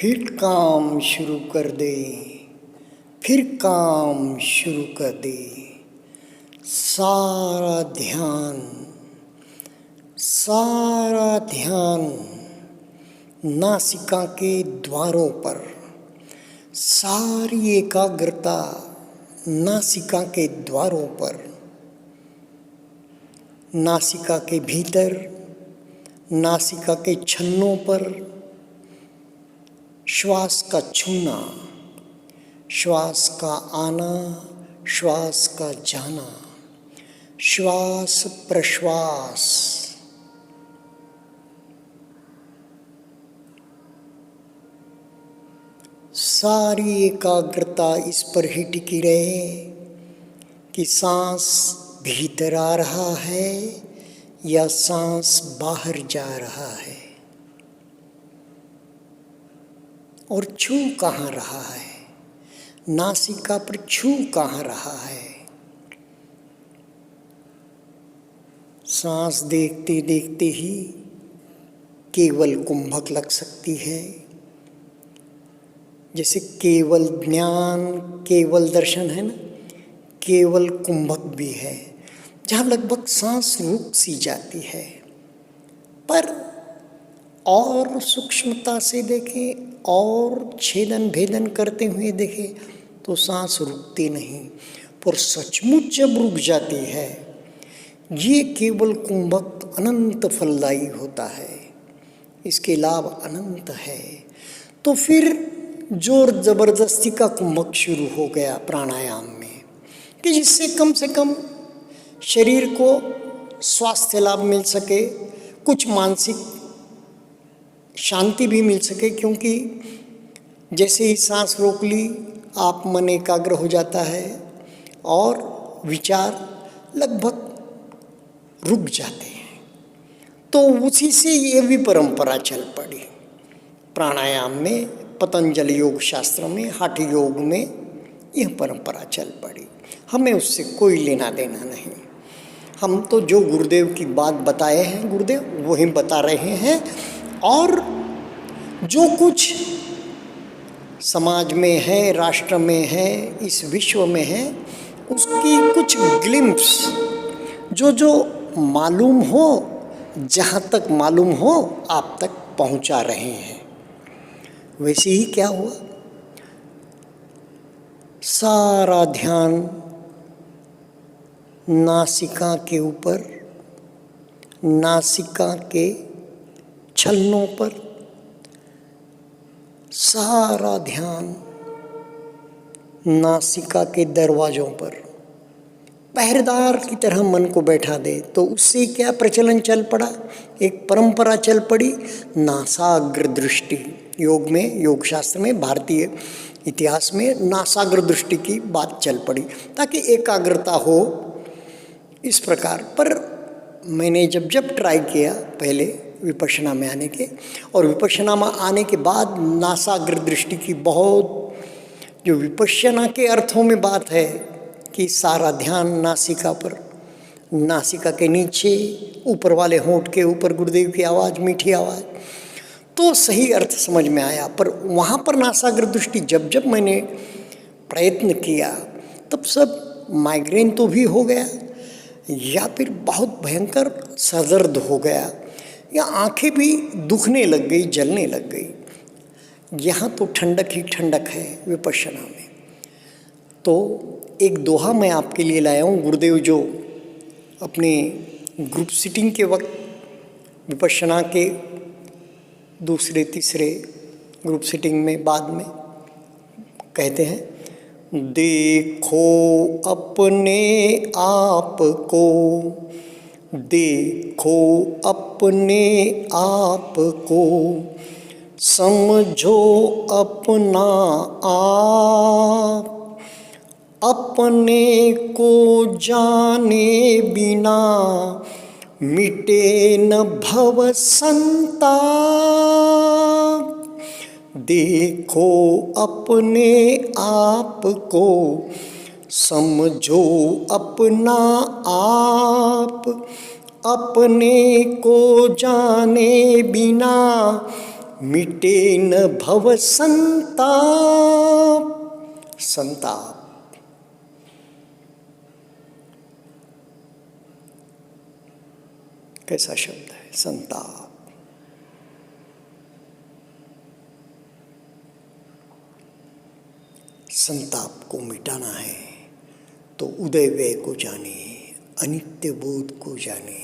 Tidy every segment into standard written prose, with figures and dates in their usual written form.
फिर काम शुरू कर दे, फिर काम शुरू कर दे। सारा ध्यान नासिका के द्वारों पर, सारी एकाग्रता नासिका के द्वारों पर, नासिका के भीतर, नासिका के छन्नों पर श्वास का छूना, श्वास का आना, श्वास का जाना, श्वास प्रश्वास। सारी एकाग्रता इस पर ही टिकी रहे कि सांस भीतर आ रहा है या सांस बाहर जा रहा है, और छू कहाँ रहा है, नासिका पर छू कहाँ रहा है। सांस देखते देखते ही केवल कुंभक लग सकती है, जैसे केवल ज्ञान, केवल दर्शन है ना, केवल कुंभक भी है, जहाँ लगभग सांस रुक सी जाती है। पर और सूक्ष्मता से देखें और छेदन भेदन करते हुए देखें तो सांस रुकती नहीं, पर सचमुच जब रुक जाती है, ये केवल कुंभक अनंत फलदायी होता है, इसके लाभ अनंत है। तो फिर जोर जबरदस्ती का कुंभक शुरू हो गया प्राणायाम में, कि जिससे कम से कम शरीर को स्वास्थ्य लाभ मिल सके, कुछ मानसिक शांति भी मिल सके। क्योंकि जैसे ही सांस रोक ली, आप मन एकाग्र हो जाता है और विचार लगभग रुक जाते हैं। तो उसी से ये भी परंपरा चल पड़ी प्राणायाम में, पतंजलि योग शास्त्र में, हठ योग में यह परंपरा चल पड़ी। हमें उससे कोई लेना देना नहीं। हम तो जो गुरुदेव की बात बताए हैं, गुरुदेव वही बता रहे हैं, और जो कुछ समाज में है, राष्ट्र में है, इस विश्व में है, उसकी कुछ ग्लिम्प्स जो मालूम हो, जहाँ तक मालूम हो आप तक पहुँचा रहे हैं। वैसे ही क्या हुआ, सारा ध्यान नासिका के ऊपर, नासिका के छलनों पर, सारा ध्यान नासिका के दरवाजों पर पहरेदार की तरह मन को बैठा दे। तो उससे क्या प्रचलन चल पड़ा, एक परंपरा चल पड़ी, नासाग्र दृष्टि। योग में, योग शास्त्र में, भारतीय इतिहास में नासाग्र दृष्टि की बात चल पड़ी, ताकि एकाग्रता हो इस प्रकार। पर मैंने जब ट्राई किया पहले विपश्यना में आने के, और विपश्यना में आने के बाद नासाग्र दृष्टि की बहुत, जो विपश्यना के अर्थों में बात है कि सारा ध्यान नासिका पर, नासिका के नीचे, ऊपर वाले होंठ के ऊपर गुरुदेव की आवाज़, मीठी आवाज़, तो सही अर्थ समझ में आया। पर वहाँ पर नासाग्र दृष्टि जब मैंने प्रयत्न किया, तब सब माइग्रेन तो भी हो गया, या फिर बहुत भयंकर सरदर्द हो गया, या आंखें भी दुखने लग गई, जलने लग गई। यहाँ तो ठंडक ही ठंडक है विपश्यना में। तो एक दोहा मैं आपके लिए लाया हूँ। गुरुदेव जो अपने ग्रुप सिटिंग के वक्त, विपश्यना के दूसरे तीसरे ग्रुप सिटिंग में बाद में कहते हैं, देखो अपने आप को, देखो अपने आप को, समझो अपना आप, अपने को जाने बिना मिटे न भव संताप। देखो अपने आप को, समझो अपना आप, अपने को जाने बिना मिटे न भव संताप। संताप कैसा शब्द है, संताप। संताप को मिटाना है तो उदय व्यय को जाने, अनित्य बोध को जाने।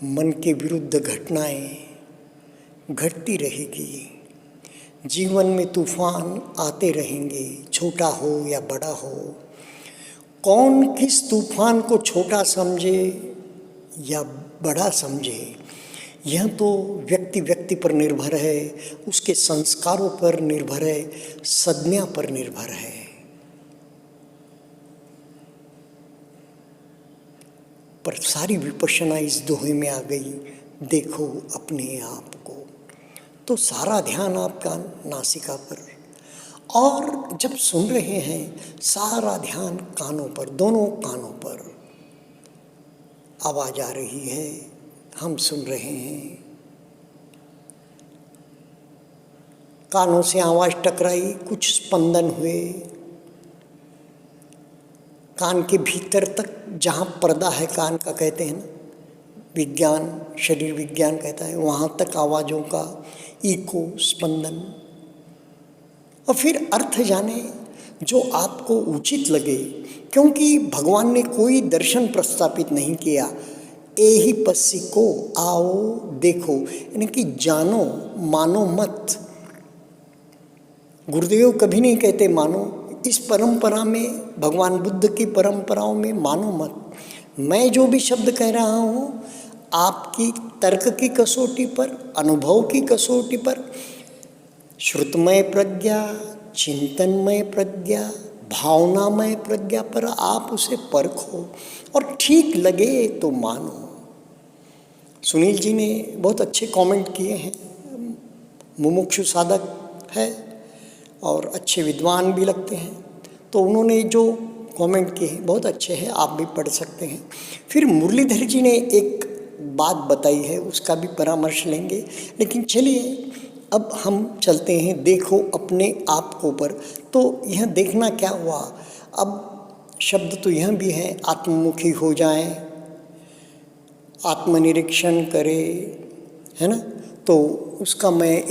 मन के विरुद्ध घटनाएं घटती रहेगी, जीवन में तूफान आते रहेंगे, छोटा हो या बड़ा हो। कौन किस तूफान को छोटा समझे या बड़ा समझे, यह तो व्यक्ति व्यक्ति पर निर्भर है, उसके संस्कारों पर निर्भर है, संज्ञा पर निर्भर है। पर सारी विपश्यना इस दोहे में आ गई, देखो अपने आप को। तो सारा ध्यान आपका नासिका पर, और जब सुन रहे हैं सारा ध्यान कानों पर, दोनों कानों पर। आवाज आ रही है, हम सुन रहे हैं, कानों से आवाज टकराई, कुछ स्पंदन हुए, कान के भीतर तक जहाँ पर्दा है कान का, कहते हैं ना, विज्ञान, शरीर विज्ञान कहता है, वहाँ तक आवाज़ों का इको, स्पंदन। और फिर अर्थ जाने जो आपको उचित लगे, क्योंकि भगवान ने कोई दर्शन प्रस्तापित नहीं किया। एहि पस्सी को आओ देखो, यानी कि जानो, मानो मत। गुरुदेव कभी नहीं कहते मानो। इस परंपरा में, भगवान बुद्ध की परंपराओं में मानो मत। मैं जो भी शब्द कह रहा हूँ आपकी तर्क की कसौटी पर, अनुभव की कसौटी पर, श्रुतमय प्रज्ञा, चिंतनमय प्रज्ञा, भावनामय प्रज्ञा पर आप उसे परखो और ठीक लगे तो मानो। सुनील जी ने बहुत अच्छे कमेंट किए हैं, मुमुक्षु साधक है और अच्छे विद्वान भी लगते हैं, तो उन्होंने जो कमेंट किए हैं बहुत अच्छे हैं, आप भी पढ़ सकते हैं। फिर मुरलीधर जी ने एक बात बताई है, उसका भी परामर्श लेंगे। लेकिन चलिए अब हम चलते हैं देखो अपने आप को पर। तो यह देखना क्या हुआ, अब शब्द तो यह भी है, आत्ममुखी हो जाएं, आत्मनिरीक्षण करें, है ना। तो उसका मैं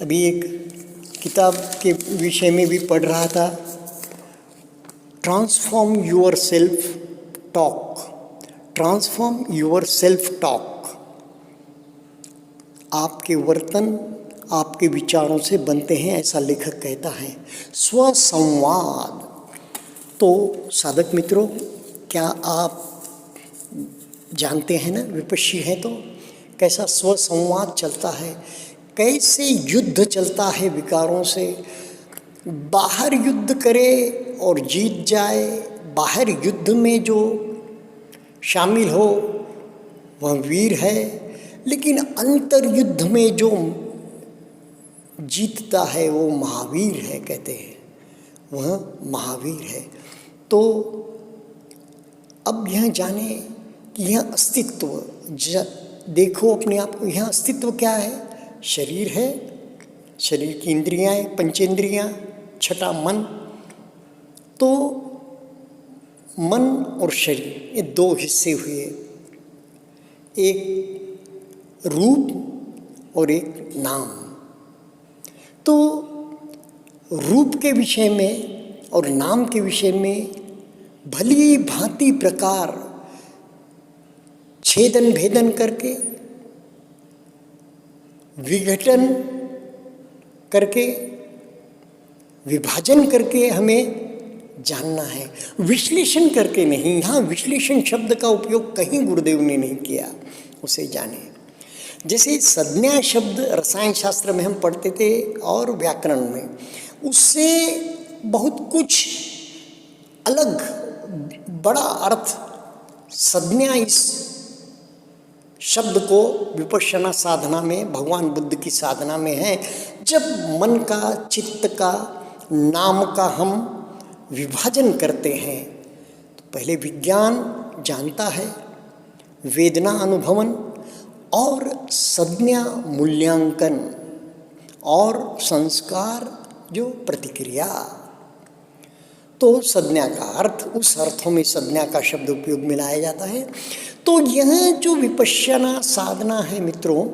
अभी एक किताब के विषय में भी पढ़ रहा था, transform your self talk. Transform your self talk. आपके वर्तन आपके विचारों से बनते हैं, ऐसा लेखक कहता है। स्वसंवाद। तो साधक मित्रों, क्या आप जानते हैं ना, विपश्ची हैं तो कैसा स्वसंवाद चलता है, कैसे युद्ध चलता है विकारों से। बाहर युद्ध करे और जीत जाए, बाहर युद्ध में जो शामिल हो वह वीर है, लेकिन अंतर युद्ध में जो जीतता है वो महावीर है, कहते हैं वह महावीर है। तो अब यह जाने कि यह अस्तित्व, देखो अपने आप को, यह अस्तित्व क्या है। शरीर है, शरीर की इंद्रियां, पंचेंद्रियां, छठा मन। तो मन और शरीर ये दो हिस्से हुए, एक रूप और एक नाम। तो रूप के विषय में और नाम के विषय में भली भांति प्रकार छेदन भेदन करके, विघटन करके, विभाजन करके हमें जानना है, विश्लेषण करके नहीं। यहाँ विश्लेषण शब्द का उपयोग कहीं गुरुदेव ने नहीं किया, उसे जाने। जैसे संज्ञा शब्द रसायन शास्त्र में हम पढ़ते थे और व्याकरण में, उससे बहुत कुछ अलग बड़ा अर्थ संज्ञा इस शब्द को विपश्यना साधना में, भगवान बुद्ध की साधना में है। जब मन का, चित्त का, नाम का हम विभाजन करते हैं तो पहले विज्ञान जानता है, वेदना अनुभवन, और संज्ञा मूल्यांकन और संस्कार जो प्रतिक्रिया। तो संज्ञा का अर्थ, उस अर्थों में संज्ञा का शब्द उपयोग में लाया जाता है। तो यह जो विपश्यना साधना है मित्रों,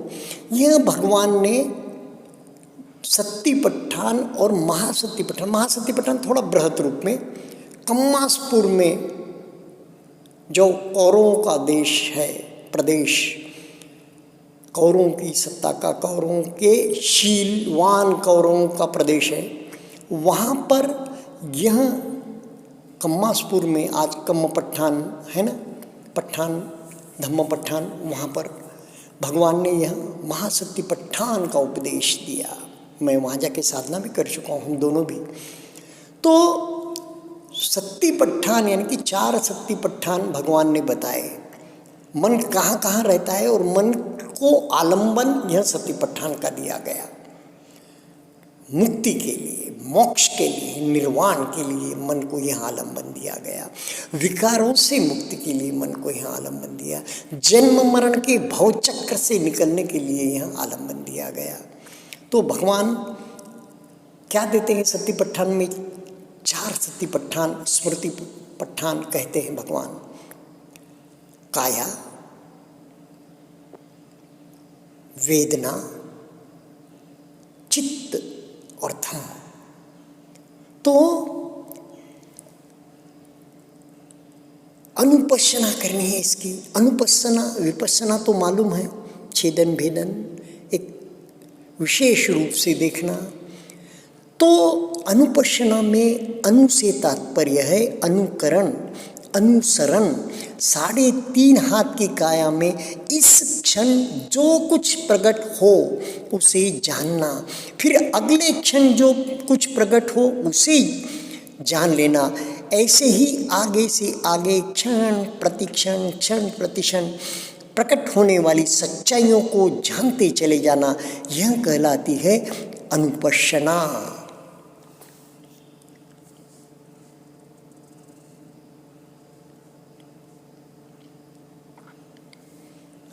यह भगवान ने सत्तिपट्ठान और महासत्तिपट्ठान, महासत्तिपट्ठान थोड़ा बृहत रूप में, कम्मासपुर में जो कौरवों का देश है, प्रदेश, कौरवों की सत्ता का, कौरवों के शीलवान कौरवों का प्रदेश है, वहाँ पर यह कम्मासपुर में, आज कम्मपट्ठान है ना, पट्ठान, धम्मपट्ठान, वहाँ पर भगवान ने यह महासत्तिपट्ठान का उपदेश दिया। मैं वहाँ जाके साधना भी कर चुका हूँ, हम दोनों भी। तो सत्तिपट्ठान यानी कि 4 सत्तिपट्ठान भगवान ने बताए। मन कहाँ कहाँ रहता है और मन को आलंबन यह सत्तिपट्ठान का दिया गया। मुक्ति के लिए, मोक्ष के लिए, निर्वाण के लिए मन को यह आलंबन दिया गया। विकारों से मुक्ति के लिए मन को यह आलंबन दिया। जन्म मरण के भवचक्र से निकलने के लिए यह आलंबन दिया गया। तो भगवान क्या देते हैं सत्तिपट्ठान में? 4 सत्तिपट्ठान, स्मृति पट्ठान कहते हैं भगवान। काया, वेदना, चित्त और धम्म। तो अनुपस्सना करनी है इसकी। अनुपस्सना, विपस्सना तो मालूम है, छेदन भेदन, एक विशेष रूप से देखना। तो अनुपस्सना में अनु से तात्पर्य है अनुकरण, अनुसरण। 3.5 हाथ की काया में इस क्षण जो कुछ प्रकट हो उसे जानना, फिर अगले क्षण जो कुछ प्रकट हो उसे जान लेना। ऐसे ही आगे से आगे क्षण प्रतिक्षण, क्षण प्रतिक्षण प्रकट होने वाली सच्चाइयों को जानते चले जाना, यह कहलाती है अनुपस्सना।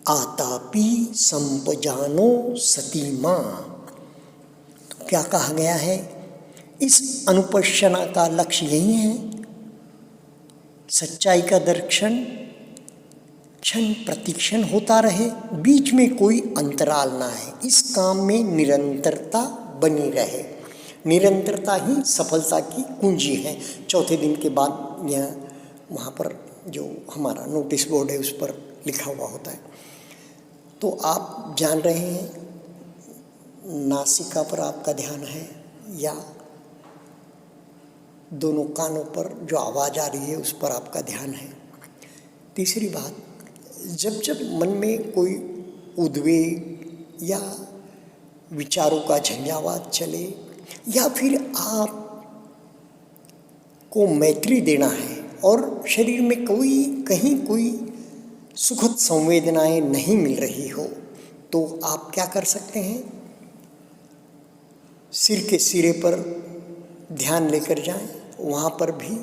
आतापि संपजानो सतीमा। तो क्या कहा गया है? इस अनुपस्सना का लक्ष्य यही है, सच्चाई का दर्शन क्षण प्रतिक्षण होता रहे, बीच में कोई अंतराल ना है, इस काम में निरंतरता बनी रहे। निरंतरता ही सफलता की कुंजी है। 4थे दिन के बाद यह वहाँ पर जो हमारा नोटिस बोर्ड है उस पर लिखा हुआ होता है। तो आप जान रहे हैं, नासिका पर आपका ध्यान है या दोनों कानों पर जो आवाज़ आ रही है उस पर आपका ध्यान है। तीसरी बात, जब जब मन में कोई उद्वेग या विचारों का झंझावात चले, या फिर आप को मैत्री देना है और शरीर में कहीं कोई सुखद संवेदनाएं नहीं मिल रही हो, तो आप क्या कर सकते हैं? सिर के सिरे पर ध्यान लेकर जाएं, वहाँ पर भी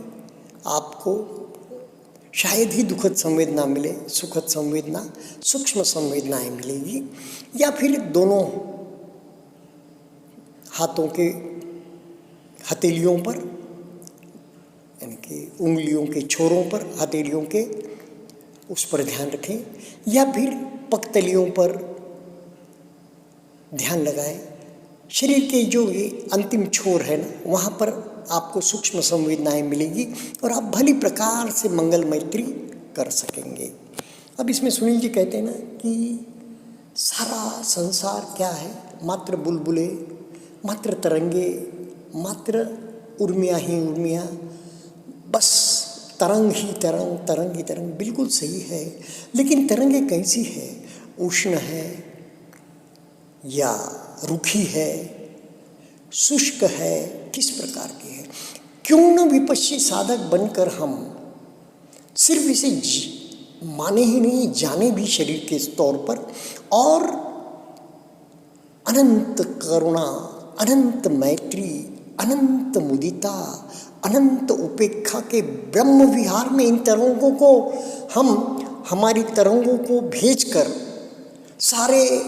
आपको शायद ही दुखद संवेदना मिले, सुखद संवेदना, सूक्ष्म संवेदनाएं मिलेगी। या फिर दोनों हाथों के हथेलियों पर, यानी कि उंगलियों के छोरों पर, हथेलियों के उस पर ध्यान रखें, या फिर पगतलियों पर ध्यान लगाएं। शरीर के जो ये अंतिम छोर है ना, वहाँ पर आपको सूक्ष्म संवेदनाएं मिलेगी और आप भली प्रकार से मंगल मैत्री कर सकेंगे। अब इसमें सुनील जी कहते हैं ना कि सारा संसार क्या है? मात्र बुलबुले, मात्र तरंगे, मात्र उर्मियाँ ही उर्मियाँ, बस तरंग ही तरंग, तरंग ही तरंग। बिल्कुल सही है, लेकिन तरंगे कैसी है? उष्ण है या रुखी है, शुष्क है, किस प्रकार की है? क्यों न विपश्ची साधक बनकर हम सिर्फ इसे माने ही नहीं, जाने भी शरीर के तौर पर, और अनंत करुणा, अनंत मैत्री, अनंत मुदिता, अनंत उपेक्षा के ब्रह्म विहार में इन तरंगों को हम, हमारी तरंगों को भेजकर सारे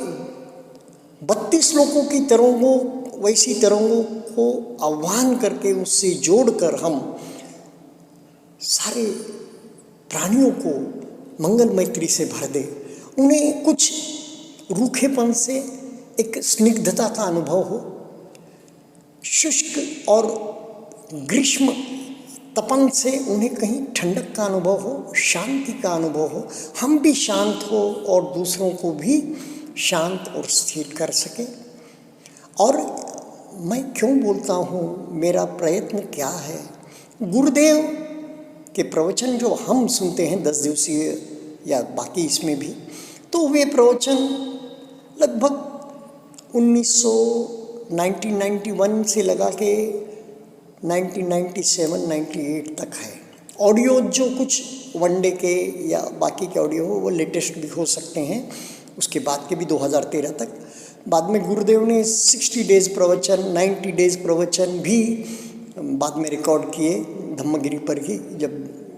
32 लोगों की तरंगों, वैसी तरंगों को आह्वान करके उससे जोड़कर हम सारे प्राणियों को मंगल मैत्री से भर दे, उन्हें कुछ रूखेपन से एक स्निग्धता का अनुभव हो, शुष्क और ग्रीष्म तपन से उन्हें कहीं ठंडक का अनुभव हो, शांति का अनुभव हो, हम भी शांत हो और दूसरों को भी शांत और स्थिर कर सकें। और मैं क्यों बोलता हूँ, मेरा प्रयत्न क्या है, गुरुदेव के प्रवचन जो हम सुनते हैं 10 दिवसीय या बाकी इसमें भी, तो वे प्रवचन लगभग 1991 से लगा के 1997-98 तक है। ऑडियो जो कुछ वनडे के या बाकी के ऑडियो हो वो लेटेस्ट भी हो सकते हैं, उसके बाद के भी 2013 तक। बाद में गुरुदेव ने 60 डेज प्रवचन, 90 डेज प्रवचन भी बाद में रिकॉर्ड किए धम्मगिरी पर ही, जब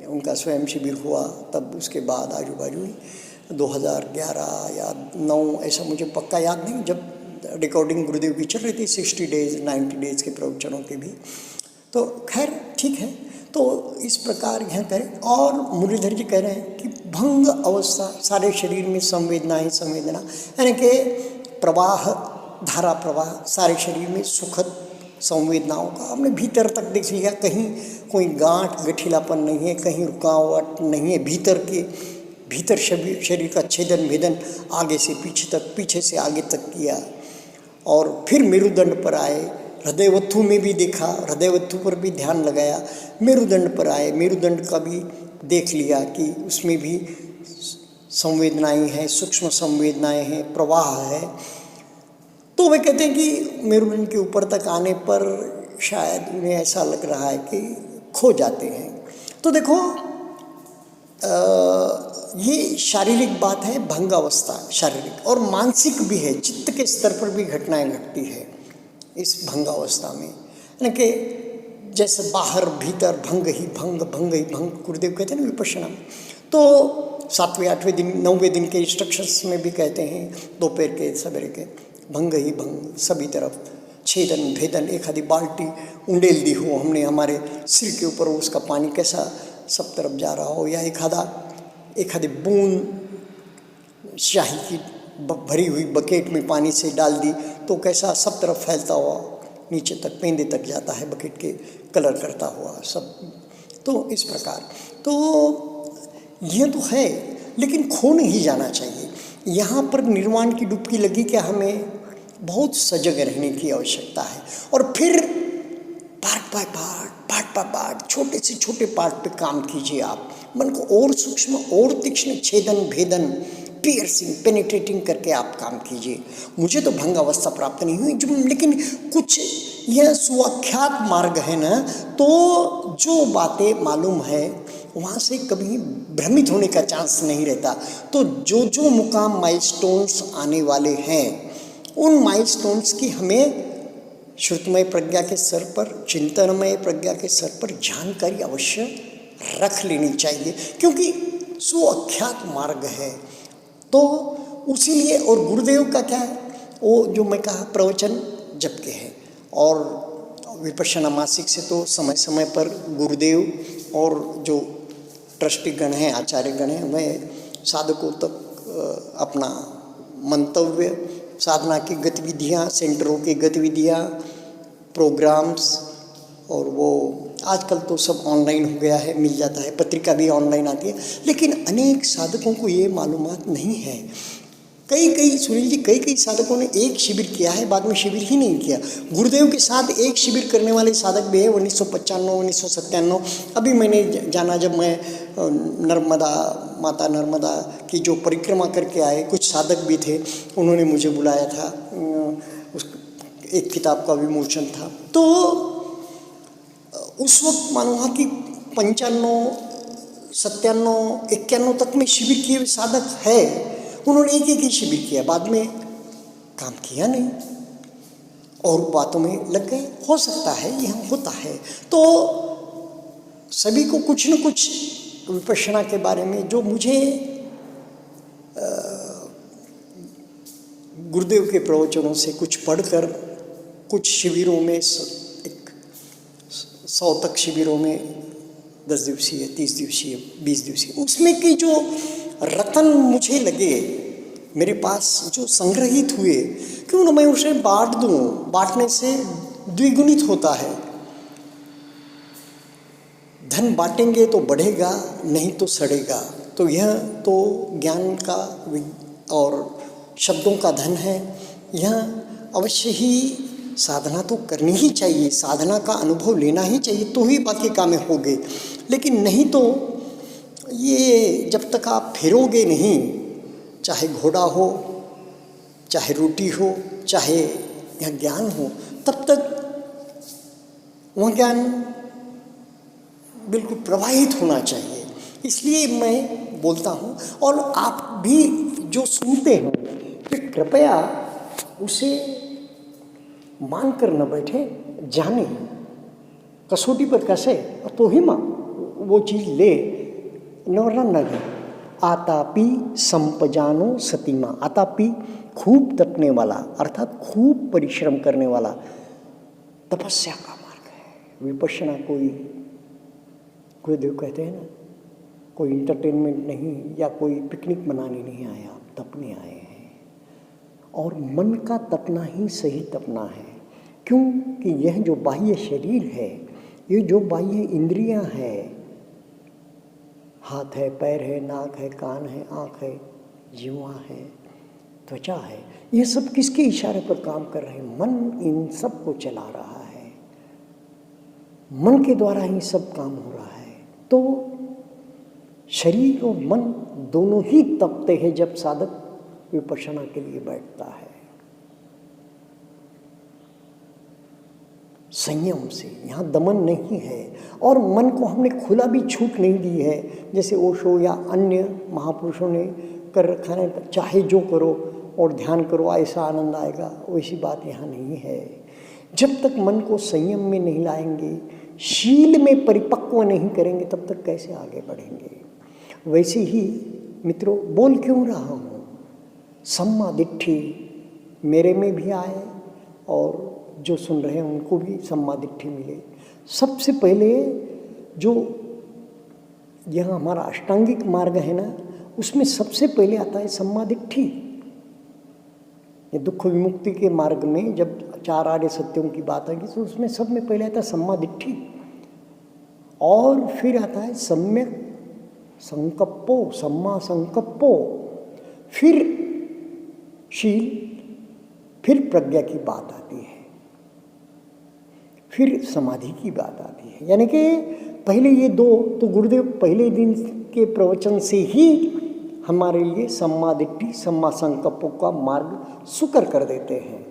उनका स्वयं शिविर हुआ तब। उसके बाद आजू बाजू 2011 या 9 ऐसा मुझे पक्का याद नहीं, जब रिकॉर्डिंग गुरुदेव की चल रही थी 60 डेज 90 डेज के प्रवचनों की भी। तो खैर ठीक है, तो इस प्रकार यहाँ करें। और मुरलीधर जी कह रहे हैं कि भंग अवस्था, सारे शरीर में संवेदना ही संवेदना, यानी कि प्रवाह, धारा प्रवाह सारे शरीर में सुखद संवेदनाओं का हमने भीतर तक देख लिया, कहीं कोई गांठ गठिलापन नहीं है, कहीं रुकावट नहीं है, भीतर शरीर का छेदन भेदन आगे से पीछे तक, पीछे से आगे तक किया। और फिर मेरुदंड पर आए, हृदयवत्थु में भी देखा, हृदयवत्थु पर भी ध्यान लगाया, मेरुदंड पर आए, मेरुदंड का भी देख लिया कि उसमें भी संवेदनाएं हैं, सूक्ष्म संवेदनाएं हैं, प्रवाह है। तो वे कहते हैं कि मेरुदंड के ऊपर तक आने पर शायद उन्हें ऐसा लग रहा है कि खो जाते हैं। तो देखो ये शारीरिक बात है, भंग अवस्था शारीरिक, और मानसिक भी है, चित्त के स्तर पर भी घटनाएं घटती है इस भंग अवस्था में। यानी कि जैसे बाहर भीतर भंग ही भंग, भंग ही भंग, गुरुदेव कहते हैं ना विपश्यना में। तो 7वें 8वें दिन 9वें दिन के इंस्ट्रक्शंस में भी कहते हैं, दोपहर के सवेरे के, भंग ही भंग, सभी तरफ छेदन भेदन। एक आधी बाल्टी उंडेल दी हो हमने हमारे सिर के ऊपर, उसका पानी कैसा सब तरफ जा रहा हो, या एक आधी बूंद शाही की भरी हुई बकेट में पानी से डाल दी तो कैसा सब तरफ फैलता हुआ नीचे तक, पेंदे तक जाता है, बकेट के कलर करता हुआ सब। तो इस प्रकार तो ये तो है, लेकिन खो नहीं जाना चाहिए। यहाँ पर निर्वाण की डुबकी लगी, क्या हमें बहुत सजग रहने की आवश्यकता है। और फिर पार्ट बाय पार्ट, छोटे से छोटे पार्ट पे काम कीजिए। आप मन को और सूक्ष्म और तीक्ष्ण, छेदन भेदन, पियर्सिंग, पेनिट्रेटिंग करके आप काम कीजिए। मुझे तो भंग अवस्था प्राप्त नहीं हुई, लेकिन कुछ यह सुव्याख्यात मार्ग है ना, तो जो बातें मालूम है वहाँ से कभी भ्रमित होने का चांस नहीं रहता। तो जो मुकाम माइलस्टोन्स आने वाले हैं, उन माइलस्टोन्स की हमें श्रुतमय प्रज्ञा के स्तर पर, चिंतनमय प्रज्ञा के स्तर पर जानकारी अवश्य रख लेनी चाहिए, क्योंकि सुव्याख्यात मार्ग है। तो उसीलिए, और गुरुदेव का क्या है, वो जो मैं कहा प्रवचन जप के है, और विपश्यना मासिक से तो समय समय पर गुरुदेव और जो ट्रस्टी गण हैं, आचार्य गण हैं, वह साधकों तक अपना मंतव्य, साधना की गतिविधियाँ, सेंटरों की गतिविधियाँ, प्रोग्राम्स, और वो आजकल तो सब ऑनलाइन हो गया है, मिल जाता है, पत्रिका भी ऑनलाइन आती है। लेकिन अनेक साधकों को ये मालूमात नहीं है। कई सुनील जी, कई साधकों ने एक शिविर किया है, बाद में शिविर ही नहीं किया। गुरुदेव के साथ एक शिविर करने वाले साधक भी है 1995, 1997। अभी मैंने जाना, जब मैं माता नर्मदा की जो परिक्रमा करके आए, कुछ साधक भी थे, उन्होंने मुझे बुलाया था, उस एक किताब का विमोचन था। तो उस वक्त मानो वहाँ की 95, 97, 91 तक में शिविर किए साधक है। उन्होंने एक ही शिविर किया, बाद में काम किया नहीं और बातों में लग गए। हो सकता है, यह होता है। तो सभी को कुछ न कुछ विपश्यना के बारे में जो मुझे गुरुदेव के प्रवचनों से कुछ पढ़कर कुछ शिविरों में 100 तक शिविरों में 10 दिवसीय, 30 दिवसीय, 20 दिवसीय, उसमें की जो रतन मुझे लगे मेरे पास जो संग्रहित हुए, क्यों ना मैं उसे बांट दूं। बांटने से द्विगुणित होता है। धन बांटेंगे तो बढ़ेगा, नहीं तो सड़ेगा। तो यह तो ज्ञान का और शब्दों का धन है। यह अवश्य ही साधना तो करनी ही चाहिए, साधना का अनुभव लेना ही चाहिए, तो ही बाकी काम होंगे। लेकिन नहीं तो ये जब तक आप फिरोगे नहीं, चाहे घोड़ा हो, चाहे रोटी हो, चाहे यह ज्ञान हो, तब तक वह ज्ञान बिल्कुल प्रवाहित होना चाहिए। इसलिए मैं बोलता हूँ, और आप भी जो सुनते हैं कि कृपया उसे मान कर न बैठे, जाने कसौटी पर कसे तो ही माँ वो चीज़ ले, नवरन न गए। आतापि संपजानो सतीमा, आतापि खूब तपने वाला, अर्थात खूब परिश्रम करने वाला, तपस्या का मार्ग है। विपश्यना कोई गुरुदेव कहते हैं ना, कोई इंटरटेनमेंट नहीं या कोई पिकनिक मनाने नहीं आया, तपने आए हैं। और मन का तपना ही सही तपना है। क्योंकि यह जो बाह्य शरीर है, ये जो बाह्य इंद्रियां हैं, हाथ है, पैर है, नाक है, कान है, आँख है, जीवा है, त्वचा है, ये सब किसके इशारे पर काम कर रहे हैं? मन इन सब को चला रहा है। मन के द्वारा ही सब काम हो रहा है। तो शरीर और मन दोनों ही तपते हैं जब साधक विपश्यना के लिए बैठता है। संयम से, यहाँ दमन नहीं है। और मन को हमने खुला भी छूट नहीं दी है, जैसे ओशो या अन्य महापुरुषों ने कर रखा है, चाहे जो करो और ध्यान करो, ऐसा आनंद आएगा। वैसी बात यहाँ नहीं है। जब तक मन को संयम में नहीं लाएंगे, शील में परिपक्व नहीं करेंगे, तब तक कैसे आगे बढ़ेंगे? वैसे ही मित्रों, बोल क्यों रहा हूँ, सम्मा दिट्ठी मेरे में भी आए और जो सुन रहे हैं उनको भी सम्मा दिट्ठी मिले। सबसे पहले जो यह हमारा अष्टांगिक मार्ग है ना, उसमें सबसे पहले आता है सम्मा दिट्ठी। ये दुख विमुक्ति के मार्ग में जब 4 आर्य सत्यों की बात आएगी तो उसमें सब में पहले आता है सम्मा दिट्ठी, और फिर आता है सम्यक संकप्पो, सम्मा संकप्पो, फिर शील, फिर प्रज्ञा की बात आती है, फिर समाधि की बात आती है। यानी कि पहले ये 2 तो गुरुदेव पहले दिन के प्रवचन से ही हमारे लिए सम्मा दिट्ठी, सम्मा संकल्प का मार्ग सुकर कर देते हैं।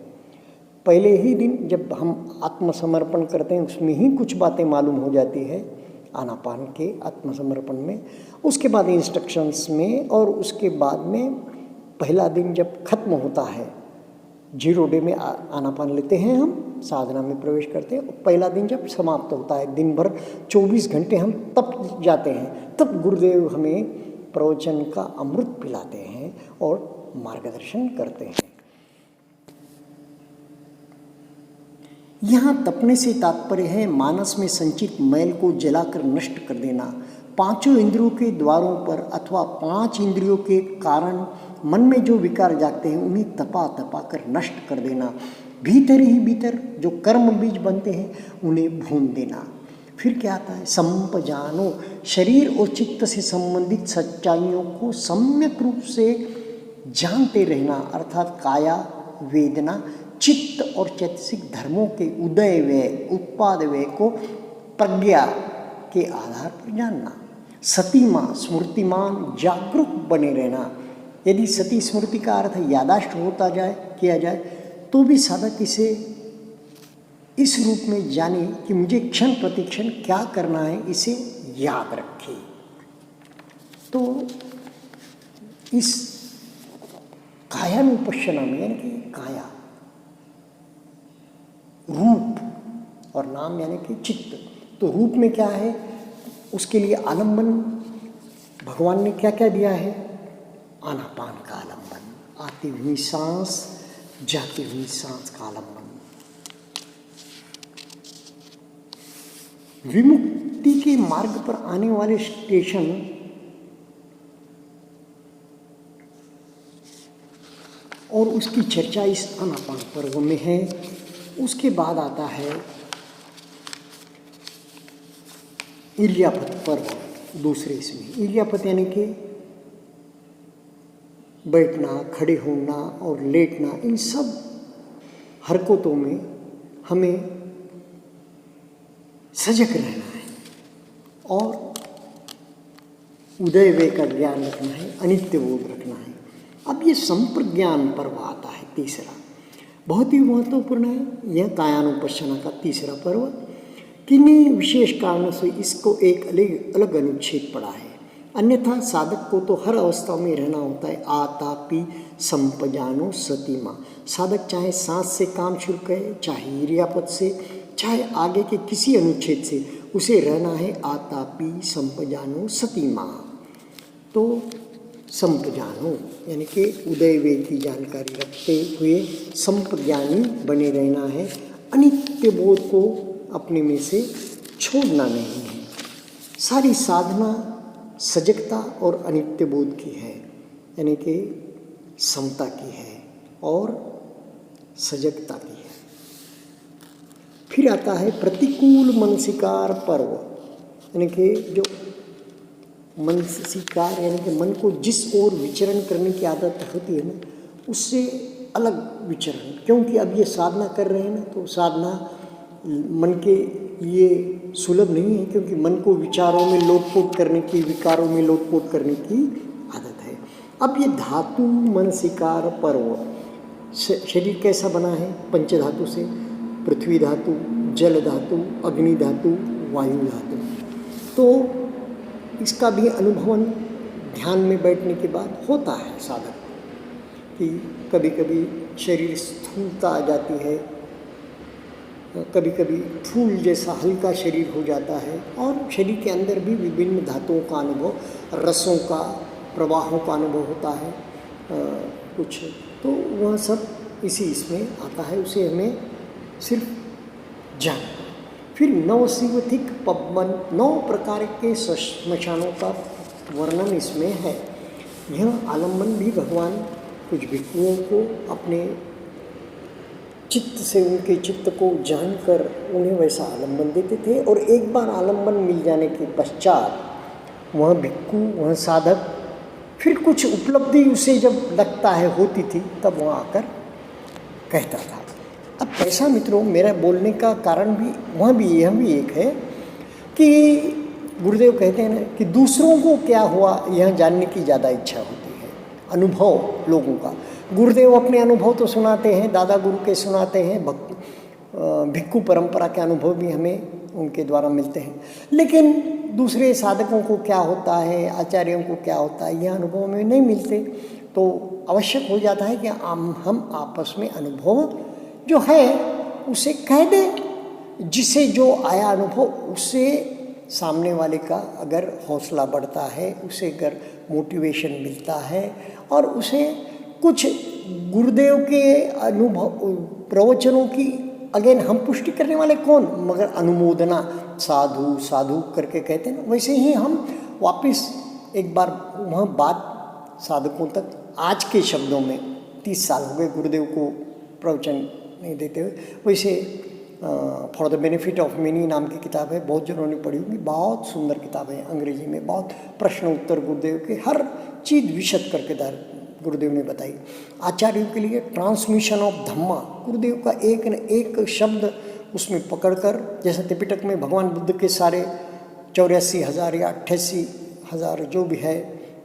पहले ही दिन जब हम आत्मसमर्पण करते हैं, उसमें ही कुछ बातें मालूम हो जाती है, आनापान के आत्मसमर्पण में। उसके बाद इंस्ट्रक्शंस में, और उसके बाद में पहला दिन जब खत्म होता है, 0 डे में आनापान लेते हैं, हम साधना में प्रवेश करते हैं। पहला दिन जब समाप्त होता है, दिन भर 24 घंटे हम तप जाते हैं, तब गुरुदेव हमें प्रवचन का अमृत पिलाते हैं और मार्गदर्शन करते हैं। यहाँ तपने से तात्पर्य है मानस में संचित मैल को जलाकर नष्ट कर देना। 5 इंद्रियों के द्वारों पर अथवा 5 इंद्रियों के कारण मन में जो विकार जागते हैं, उन्हें तपा तपा कर नष्ट कर देना। भीतर ही भीतर जो कर्म बीज बनते हैं, उन्हें भून देना। फिर क्या आता है? संपजानो, शरीर और चित्त से संबंधित सच्चाइयों को सम्यक रूप से जानते रहना, अर्थात काया, वेदना, चित्त और चैतसिक धर्मों के उदय व्यय, उत्पाद व्यय को प्रज्ञा के आधार पर जानना। सतीमा, स्मृतिमान, जागरूक बने रहना। यदि सती स्मृति का अर्थ यादाश्त होता जाए, किया जाए, तो भी साधक इसे इस रूप में जाने कि मुझे क्षण प्रतिक्षण क्या करना है, इसे याद रखे। तो इस कायानुपश्यना में, यानी कि काया रूप और नाम यानी कि चित्त, तो रूप में क्या है, उसके लिए आलंबन भगवान ने क्या क्या दिया है? आनापान का आलंबन। आती हुई सांस जाती हुई सांस का आलम्बन। विमुक्ति के मार्ग पर आने वाले स्टेशन और उसकी चर्चा इस आनापान पर्व में है। उसके बाद आता है इर्यापत पर्व दूसरे इसमें। इर्यापत यानी कि बैठना, खड़े होना और लेटना, इन सब हरकतों में हमें सजग रहना है और उदयवे का ज्ञान रखना है, अनित्य बोध रखना है। अब ये संप्रज्ञान पर्व आता है तीसरा, बहुत ही महत्वपूर्ण है। यह कायानुपश्यना का तीसरा पर्व। किन्हीं विशेष कारणों से इसको एक अलग अनुच्छेद पड़ा है, अन्यथा साधक को तो हर अवस्था में रहना होता है। आतापि संपजानो सतीमा। साधक चाहे सांस से काम शुरू करे, चाहे इर्यापत से, चाहे आगे के किसी अनुच्छेद से, उसे रहना है आतापि संपजानो सतीमा। तो संप्रज्ञानो यानी कि उदयवे की जानकारी रखते हुए संप्रज्ञानी बने रहना है। अनित्य बोध को अपने में से छोड़ना नहीं है। सारी साधना सजगता और अनित्य बोध की है, यानी कि समता की है और सजगता की है। फिर आता है प्रतिकूल मनसिकार पर्व, यानी कि जो मनसिकार यानी कि मन को जिस ओर विचरण करने की आदत होती है ना, उससे अलग विचरण। क्योंकि अब ये साधना कर रहे हैं ना, तो साधना मन के लिए सुलभ नहीं है, क्योंकि मन को विचारों में लोटपोट करने की, विकारों में लोटपोट करने की आदत है। अब ये धातु मनसिकार पर्व, शरीर कैसा बना है? पंचधातु से, पृथ्वी धातु, जल धातु, अग्नि धातु, वायु धातु। तो इसका भी अनुभवन ध्यान में बैठने के बाद होता है साधक कि कभी कभी शरीर स्थूलता आ जाती है, कभी कभी फूल जैसा हल्का शरीर हो जाता है, और शरीर के अंदर भी विभिन्न धातुओं का अनुभव, रसों का, प्रवाहों का अनुभव होता है कुछ। तो वह सब इसी इसमें आता है, उसे हमें सिर्फ जानना। फिर नवशिवथिक पबन, 9 प्रकार के श्मशानों का वर्णन इसमें है। यह आलम्बन भी भगवान कुछ भिक्षुओं को अपने चित्त से, उनके चित्त को जानकर उन्हें वैसा आलम्बन देते थे, और एक बार आलम्बन मिल जाने के पश्चात वह भिक्षु, वह साधक फिर कुछ उपलब्धि उसे जब लगता है, होती थी, तब वह आकर कहता था। अब ऐसा मित्रों, मेरा बोलने का कारण भी यह भी एक है कि गुरुदेव कहते हैं ना कि दूसरों को क्या हुआ यह जानने की ज़्यादा इच्छा होती है, अनुभव लोगों का। गुरुदेव अपने अनुभव तो सुनाते हैं, दादा गुरु के सुनाते हैं, भिक्षु परंपरा के अनुभव भी हमें उनके द्वारा मिलते हैं, लेकिन दूसरे साधकों को क्या होता है, आचार्यों को क्या होता है, यह अनुभव में नहीं मिलते। तो आवश्यक हो जाता है कि हम आपस में अनुभव जो है उसे कह दें, जिसे जो आया अनुभव, उससे सामने वाले का अगर हौसला बढ़ता है, उसे अगर मोटिवेशन मिलता है, और उसे कुछ गुरुदेव के अनुभव प्रवचनों की अगेन हम पुष्टि करने वाले कौन, मगर अनुमोदना, साधु साधु करके कहते हैं ना, वैसे ही हम वापस एक बार वह बात साधकों तक, आज के शब्दों में 30 साल हो गए गुरुदेव को प्रवचन नहीं देते हुए, वैसे for the benefit of many नाम की किताब है, बहुत जनों ने पढ़ी होगी, बहुत सुंदर किताब है, अंग्रेजी में, बहुत प्रश्न उत्तर गुरुदेव के हर चीज़ विशद करके गुरुदेव ने बताई। आचार्यों के लिए ट्रांसमिशन ऑफ धम्मा, गुरुदेव का एक न एक शब्द उसमें पकड़कर, जैसे त्रिपिटक में भगवान बुद्ध के सारे 84,000 या 88,000 जो भी है,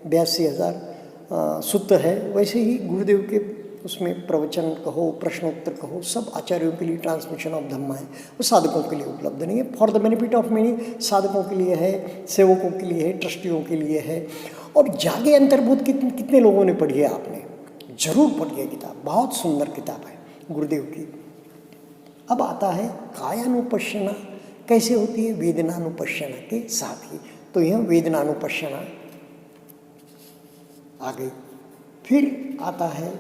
82,000 सूत्र है, वैसे ही गुरुदेव के उसमें प्रवचन कहो, प्रश्नोत्तर कहो, सब आचार्यों के लिए ट्रांसमिशन ऑफ धम्मा है, वो साधकों के लिए उपलब्ध नहीं है। For the benefit of many, साधकों के लिए है, सेवकों के लिए है, ट्रस्टियों के लिए है। और जागे अंतर्बोध कितने लोगों ने पढ़ी है? आपने जरूर पढ़ी है किताब, बहुत सुंदर किताब है गुरुदेव की। अब आता है कायानुपश्यना कैसे होती है? वेदनानुपश्यना के साथ ही। तो यह वेदनानुपश्यना आ गई। फिर आता है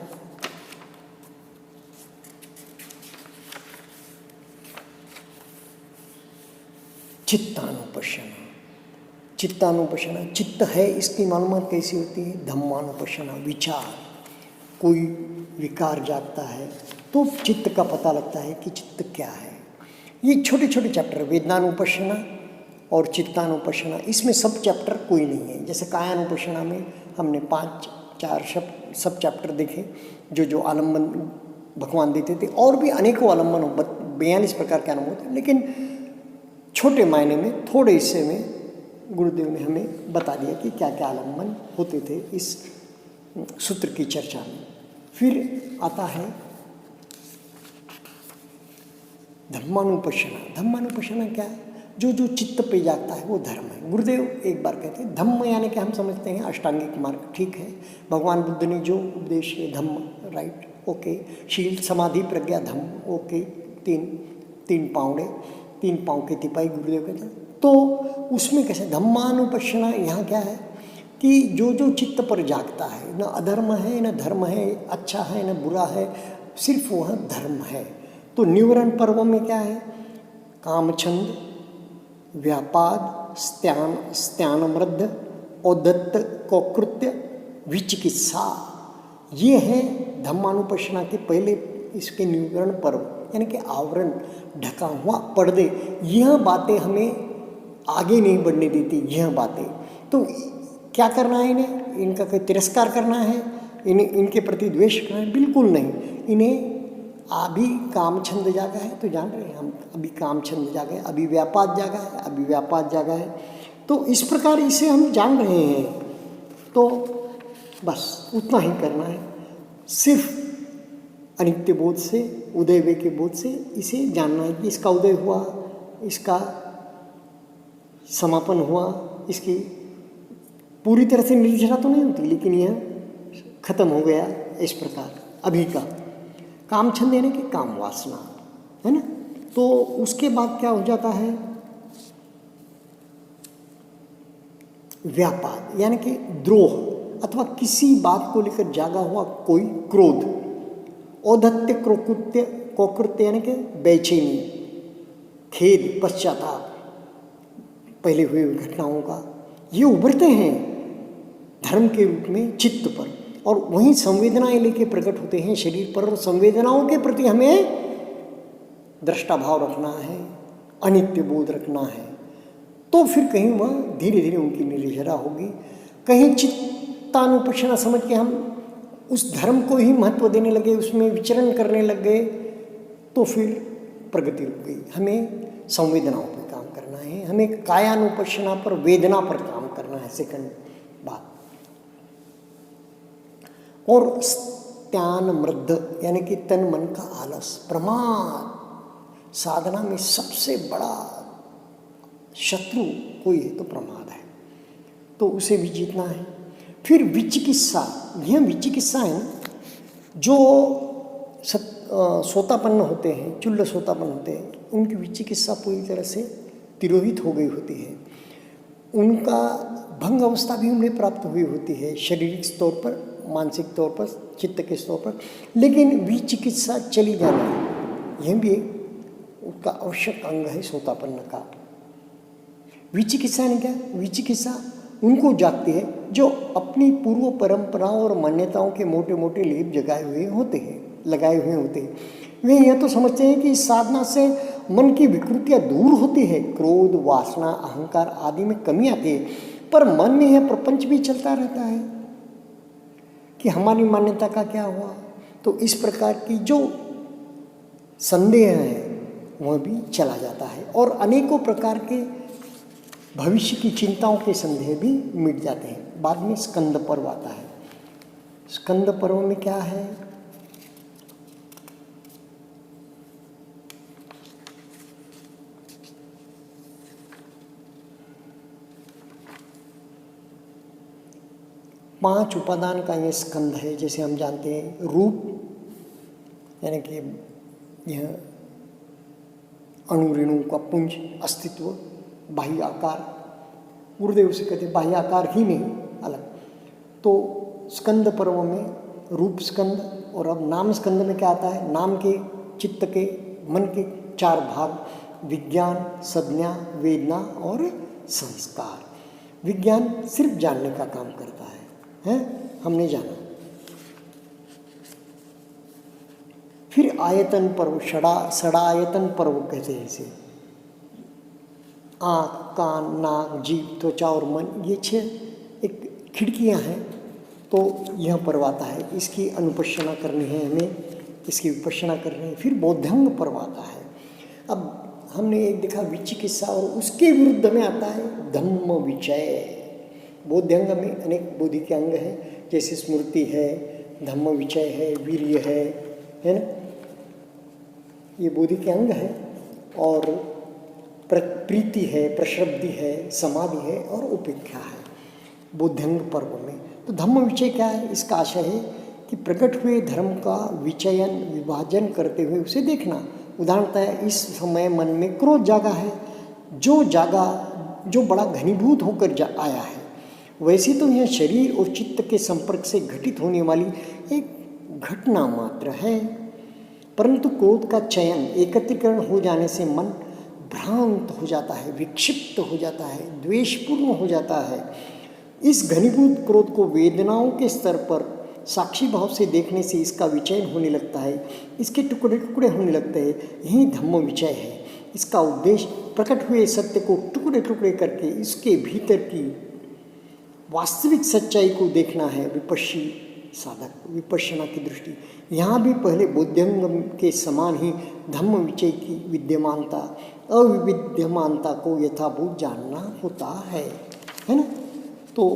चित्तानुपश्यना। चित्तानुपश्यना, चित्त है इसकी मालूमात कैसी होती है? धम्मानुपश्यना, विचार। कोई विकार जागता है तो चित्त का पता लगता है कि चित्त क्या है। ये छोटे छोटे चैप्टर, वेदनानुपश्यना और चित्तानुपश्यना, इसमें सब चैप्टर कोई नहीं है। जैसे कायानुपश्यना में हमने 5-4 सब चैप्टर देखे, जो आलम्बन भगवान देते थे, और भी अनेकों आलम्बन 42 प्रकार के आलम्बन होते, लेकिन छोटे मायने में, थोड़े हिस्से में गुरुदेव ने हमें बता दिया कि क्या क्या आलम्बन होते थे इस सूत्र की चर्चा में। फिर आता है धम्मानुपश्यना। धम्मानुपश्यना क्या है? जो चित्त पे जागता है वो धर्म है। गुरुदेव एक बार कहते हैं धम्म, यानी कि हम समझते हैं अष्टांगिक मार्ग, ठीक है। भगवान बुद्ध ने जो उपदेश किए, धम्म, राइट, ओके। शील, समाधि, प्रज्ञा, धम्म, ओके। तीन पाँवड़े, 3 पाँव की तिपाई गुरुदेव कहते हैं। तो उसमें कैसे धम्मानुपश्यना, यहाँ क्या है कि जो चित्त पर जागता है, न अधर्म है न धर्म है, अच्छा है न बुरा है, सिर्फ वह धर्म है। तो निवरण पर्व में क्या है? कामछंद, व्यापाद, स्त्यानमृद्ध, औदत्त, कौकृत्य, विचिकित्सा, ये है धम्मानुपश्यना के पहले इसके निवरण पर्व, यानी कि आवरण, ढका हुआ पर्दे। यह बातें हमें आगे नहीं बढ़ने देती। यह बातें तो क्या करना है इन्हें? इनका कोई तिरस्कार करना है? इनके प्रति द्वेष करना है? बिल्कुल नहीं। इन्हें अभी कामछंद जागा है तो जान रहे हैं हम, अभी कामछंद जागा है, अभी व्यापाद जागा है, अभी व्यापाद जागा है, तो इस प्रकार इसे हम जान रहे हैं। तो बस उतना ही करना है, सिर्फ अनित्य बोध से, उदय वे के बोध से इसे जानना है कि इसका उदय हुआ, इसका समापन हुआ, इसकी पूरी तरह से निर्जरा तो नहीं होती, लेकिन यह खत्म हो गया इस प्रकार अभी का। कामछंद यानी कि काम वासना, है ना। तो उसके बाद क्या हो जाता है? व्यापाद, यानी कि द्रोह अथवा किसी बात को लेकर जागा हुआ कोई क्रोध। औद्धत्य, कौकृत्य यानी कि बेचैनी, खेद, पश्चाताप पहले हुए घटनाओं का, ये उभरते हैं धर्म के रूप में चित्त पर, और वहीं संवेदनाएं लेके प्रकट होते हैं शरीर पर, और संवेदनाओं के प्रति हमें दृष्टा भाव रखना है, अनित्य बोध रखना है। तो फिर कहीं वह धीरे धीरे उनकी निर्जरा होगी। कहीं चित्तानुपश्यना समझ के हम उस धर्म को ही महत्व देने लगे, उसमें विचरण करने लग गए, तो फिर प्रगति रुक गई। हमें संवेदनाओं पर काम करना है, हमें कायानुपश्यना पर, वेदना पर काम करना है, सेकंड बात। और स्त्यानमृद्ध यानी कि तन मन का आलस, प्रमाद। साधना में सबसे बड़ा शत्रु कोई है तो प्रमाद है, तो उसे भी जीतना है। फिर विचिकित्सा, यह विचिकित्सा है ना, जो सोतापन्न होते हैं, चुल्ल सोतापन्न होते हैं, उनकी विचिकित्सा पूरी तरह से तिरोहित हो गई होती है। उनका भंग अवस्था भी उन्हें प्राप्त हुई होती है, शारीरिक तौर पर, मानसिक तौर पर, चित्त के तौर पर। लेकिन विचिकित्सा चली जाना, यह भी उसका आवश्यक अंग है सोतापन्न का। विचिकित्सा ने क्या? विचिकित्सा उनको जागती है जो अपनी पूर्व परंपराओं और मान्यताओं के मोटे मोटे लेप लगाए हुए होते हैं। वे यह तो समझते हैं कि इस साधना से मन की विकृतियाँ दूर होती है, क्रोध, वासना, अहंकार आदि में कमी आती है, पर मन में यह प्रपंच भी चलता रहता है कि हमारी मान्यता का क्या हुआ। तो इस प्रकार की जो संदेह है वह भी चला जाता है, और अनेकों प्रकार के भविष्य की चिंताओं के संदेह भी मिट जाते हैं। बाद में स्कंद पर्व आता है। स्कंद पर्व में क्या है? पांच उपादान का ये स्कंद है। जैसे हम जानते हैं रूप, यानी कि यह अणु रेणु का पुंज अस्तित्व, बाह्य आकार, गुरुदेव से कहते बाह्य आकार ही नहीं अलग। तो स्कंद पर्व में रूप स्कंद, और अब नाम स्कंद में क्या आता है? नाम के, चित्त के, मन के 4 भाग, विज्ञान, संज्ञा, वेदना और संस्कार। विज्ञान सिर्फ जानने का काम करता है, हमने जाना। फिर आयतन पर्व, षडायतन पर्व कहते हैं इसे। आँख, कान, नाक, जीभ, त्वचा और मन, ये 6 एक खिड़कियाँ हैं। तो यह पर्व आता है, इसकी अनुपश्यना करनी है हमें, इसकी विपश्यना करनी है। फिर बोध्यंग पर्व आता है। अब हमने एक देखा विचिकित्सा, और उसके विरुद्ध में आता है धम्म विचय। बोध्यंग में अनेक बोधि के अंग हैं, जैसे स्मृति है, धम्म विचय है, वीर्य है ना, ये बोधि के अंग है। और प्रीति है, प्रश्रब्धि है, समाधि है और उपेक्षा है बोध्यंग पर्व में। तो धम्म विचय क्या है? इसका आशय है कि प्रकट हुए धर्म का विचयन, विभाजन करते हुए उसे देखना। उदाहरणतः इस समय मन में क्रोध जागा है, जो बड़ा घनीभूत होकर आया है। वैसे तो यह शरीर और चित्त के संपर्क से घटित होने वाली एक घटना मात्र है, परंतु क्रोध का चयन, एकत्रीकरण हो जाने से मन भ्रांत हो जाता है, विक्षिप्त हो जाता है, द्वेषपूर्ण हो जाता है। इस घनीभूत क्रोध को वेदनाओं के स्तर पर साक्षी भाव से देखने से इसका विचयन होने लगता है, इसके टुकड़े टुकड़े होने लगते हैं। यही धम्म विचय है। इसका उद्देश्य प्रकट हुए सत्य को टुकड़े टुकड़े करके इसके भीतर की वास्तविक सच्चाई को देखना है। विपश्ची साधक, विपश्यना की दृष्टि। यहाँ भी पहले बोध्यंग के समान ही धम्म विचय की विद्यमानता, अविद्यमानता को यथाभूत जानना होता है ना। तो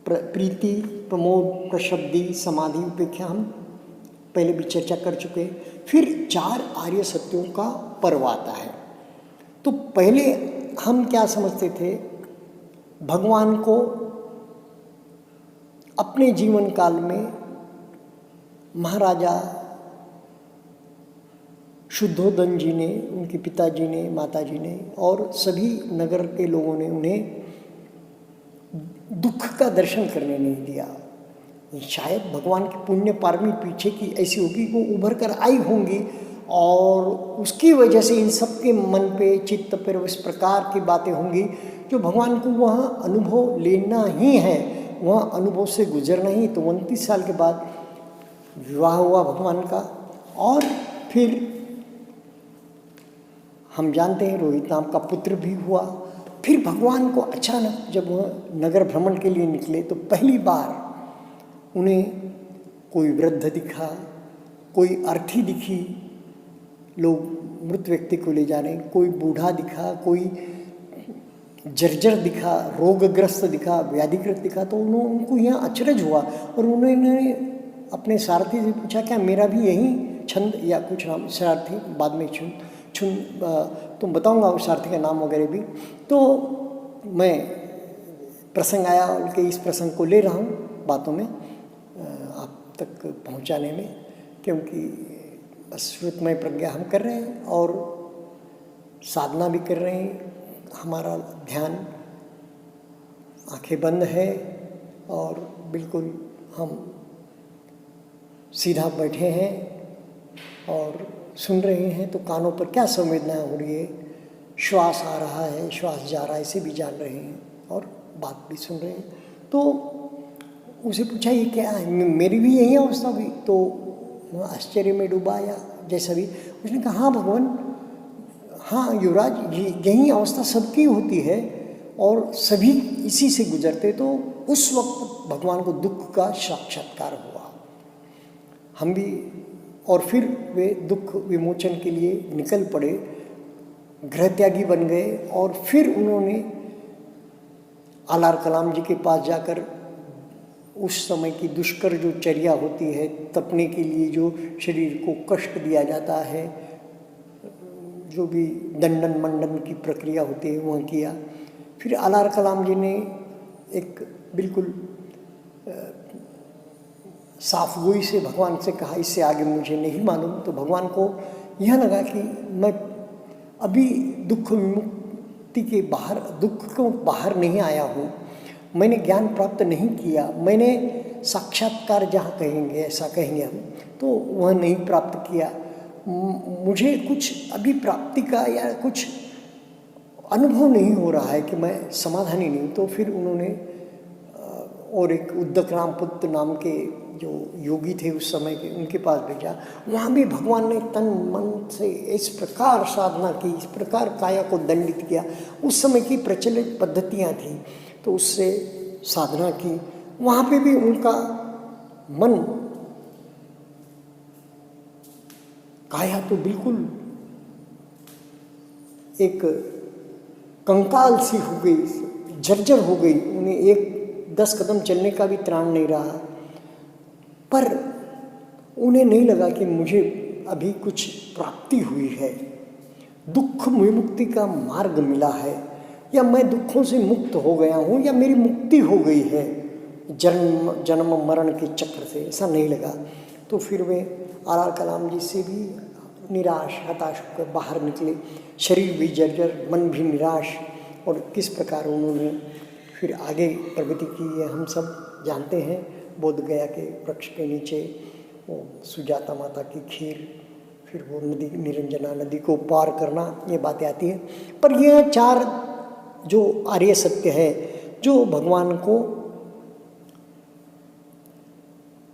प्रीति, प्रमोद, प्रशब्दि, समाधि, उपेक्षा हम पहले भी चर्चा कर चुके। फिर 4 आर्य सत्यों का पर्व आता है। तो पहले हम क्या समझते थे, भगवान को अपने जीवन काल में महाराजा शुद्धोदन जी ने, उनके पिताजी ने, माताजी ने और सभी नगर के लोगों ने उन्हें दुख का दर्शन करने नहीं दिया। शायद भगवान की पुण्य पारमी पीछे की ऐसी होगी, वो उभर कर आई होंगी और उसकी वजह से इन सब के मन पे, चित्त पर इस प्रकार की बातें होंगी जो भगवान को वहाँ अनुभव लेना ही है, वहाँ अनुभव से गुजरना ही। तो 29 साल के बाद विवाह हुआ भगवान का, और फिर हम जानते हैं रोहित नाम का पुत्र भी हुआ। फिर भगवान को अचानक जब वह नगर भ्रमण के लिए निकले तो पहली बार उन्हें कोई वृद्ध दिखा, कोई अर्थी दिखी, लोग मृत व्यक्ति को ले जा रहे हैं, कोई बूढ़ा दिखा, कोई जर्जर दिखा, रोगग्रस्त दिखा, व्याधिग्रस्त दिखा। तो उनको यहाँ अचरज हुआ और उन्होंने अपने सारथी से पूछा, क्या मेरा भी यही छंद या कुछ नाम, सारथी बाद में तुम बताऊंगा उस सारथी का नाम वगैरह भी। तो मैं प्रसंग आया, उनके इस प्रसंग को ले रहा हूँ बातों में आप तक पहुँचाने में, क्योंकि बस श्रुतमय प्रज्ञा हम कर रहे हैं और साधना भी कर रहे हैं। हमारा ध्यान आंखें बंद है और बिल्कुल हम सीधा बैठे हैं और सुन रहे हैं। तो कानों पर क्या संवेदना हो रही है, श्वास आ रहा है, श्वास जा रहा है, इसे भी जान रहे हैं और बात भी सुन रहे हैं। तो उसे पूछा, ये क्या है, मेरी भी यही अवस्था हुई? तो वह आश्चर्य में डूबा या जैसा भी। उसने कहा, हाँ भगवान, हाँ युवराज, यही अवस्था सबकी होती है और सभी इसी से गुजरते। तो उस वक्त भगवान को दुख का साक्षात्कार हुआ, हम भी, और फिर वे दुख विमोचन के लिए निकल पड़े, गृह त्यागी बन गए। और फिर उन्होंने आलार कलाम जी के पास जाकर उस समय की दुष्कर जो चर्या होती है, तपने के लिए जो शरीर को कष्ट दिया जाता है, जो भी दंडन मंडन की प्रक्रिया होती है, वह किया। फिर आलार कलाम जी ने एक बिल्कुल साफ गोई से भगवान से कहा, इससे आगे मुझे नहीं मालूम। तो भगवान को यह लगा कि मैं अभी दुख विमुक्ति के बाहर, दुख को बाहर नहीं आया हूँ, मैंने ज्ञान प्राप्त नहीं किया, मैंने साक्षात्कार जहाँ कहेंगे, ऐसा कहेंगे हम, तो वह नहीं प्राप्त किया। मुझे कुछ अभी प्राप्ति का या कुछ अनुभव नहीं हो रहा है कि मैं समाधानी नहीं। तो फिर उन्होंने और एक उद्दक रामपुत्र नाम के जो योगी थे उस समय के, उनके पास भेजा। वहाँ भी भगवान ने तन मन से इस प्रकार साधना की, इस प्रकार काया को दंडित किया। उस समय की प्रचलित पद्धतियाँ थी, तो उससे साधना की। वहाँ पे भी उनका मन, काया तो बिल्कुल एक कंकाल सी हो गई, जर्जर हो गई। उन्हें एक 10 कदम चलने का भी त्राण नहीं रहा। पर उन्हें नहीं लगा कि मुझे अभी कुछ प्राप्ति हुई है, दुख विमुक्ति का मार्ग मिला है, या मैं दुखों से मुक्त हो गया हूँ, या मेरी मुक्ति हो गई है जन्म मरण के चक्र से। ऐसा नहीं लगा। तो फिर वे आर कलाम जी से भी निराश हताश होकर बाहर निकले। शरीर भी जर्जर, मन भी निराश, और किस प्रकार उन्होंने फिर आगे प्रगति की है हम सब जानते हैं। बोध गया के वृक्ष के नीचे वो सुजाता माता की खीर, फिर वो नदी, निरंजना नदी को पार करना, ये बातें आती हैं। पर ये 4 जो आर्य सत्य है, जो भगवान को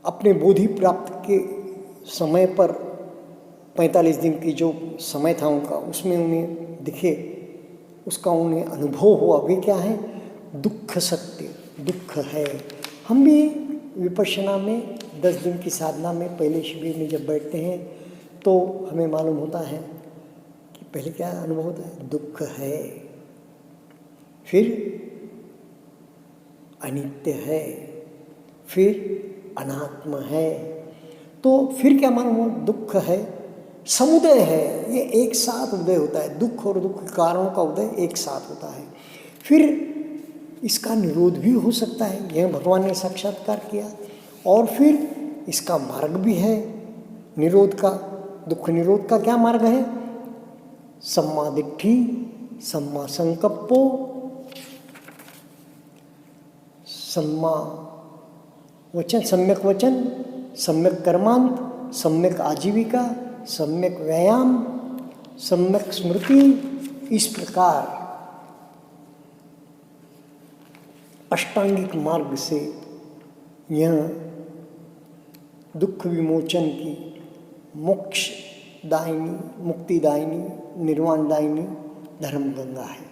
अपने बोधि प्राप्त के समय पर 45 दिन की जो समय था उनका, उसमें उन्हें दिखे, उसका उन्हें अनुभव हुआ। वे क्या है? दुख सत्य, दुख है। हम भी विपश्यना में 10 दिन की साधना में पहले शिविर में जब बैठते हैं तो हमें मालूम होता है कि पहले क्या अनुभव होता है? दुख है, फिर अनित्य है, फिर अनात्म है। तो फिर क्या मालूम हो? दुख है, समुदय है, ये एक साथ उदय होता है। दुख और दुख के कारणों का उदय एक साथ होता है। फिर इसका निरोध भी हो सकता है, यह भगवान ने साक्षात्कार किया। और फिर इसका मार्ग भी है निरोध का। दुख निरोध का क्या मार्ग है? सम्मा दिट्ठी, सम्मा संकप्पो, सम्मा वचन, सम्यक वचन, सम्यक कर्मांत, सम्यक आजीविका, सम्यक व्यायाम, सम्यक स्मृति। इस प्रकार अष्टांगिक मार्ग से यह दुख विमोचन की, मोक्ष दायिनी, मुक्तिदायिनी, निर्वाण दायिनी धर्म गंगा है।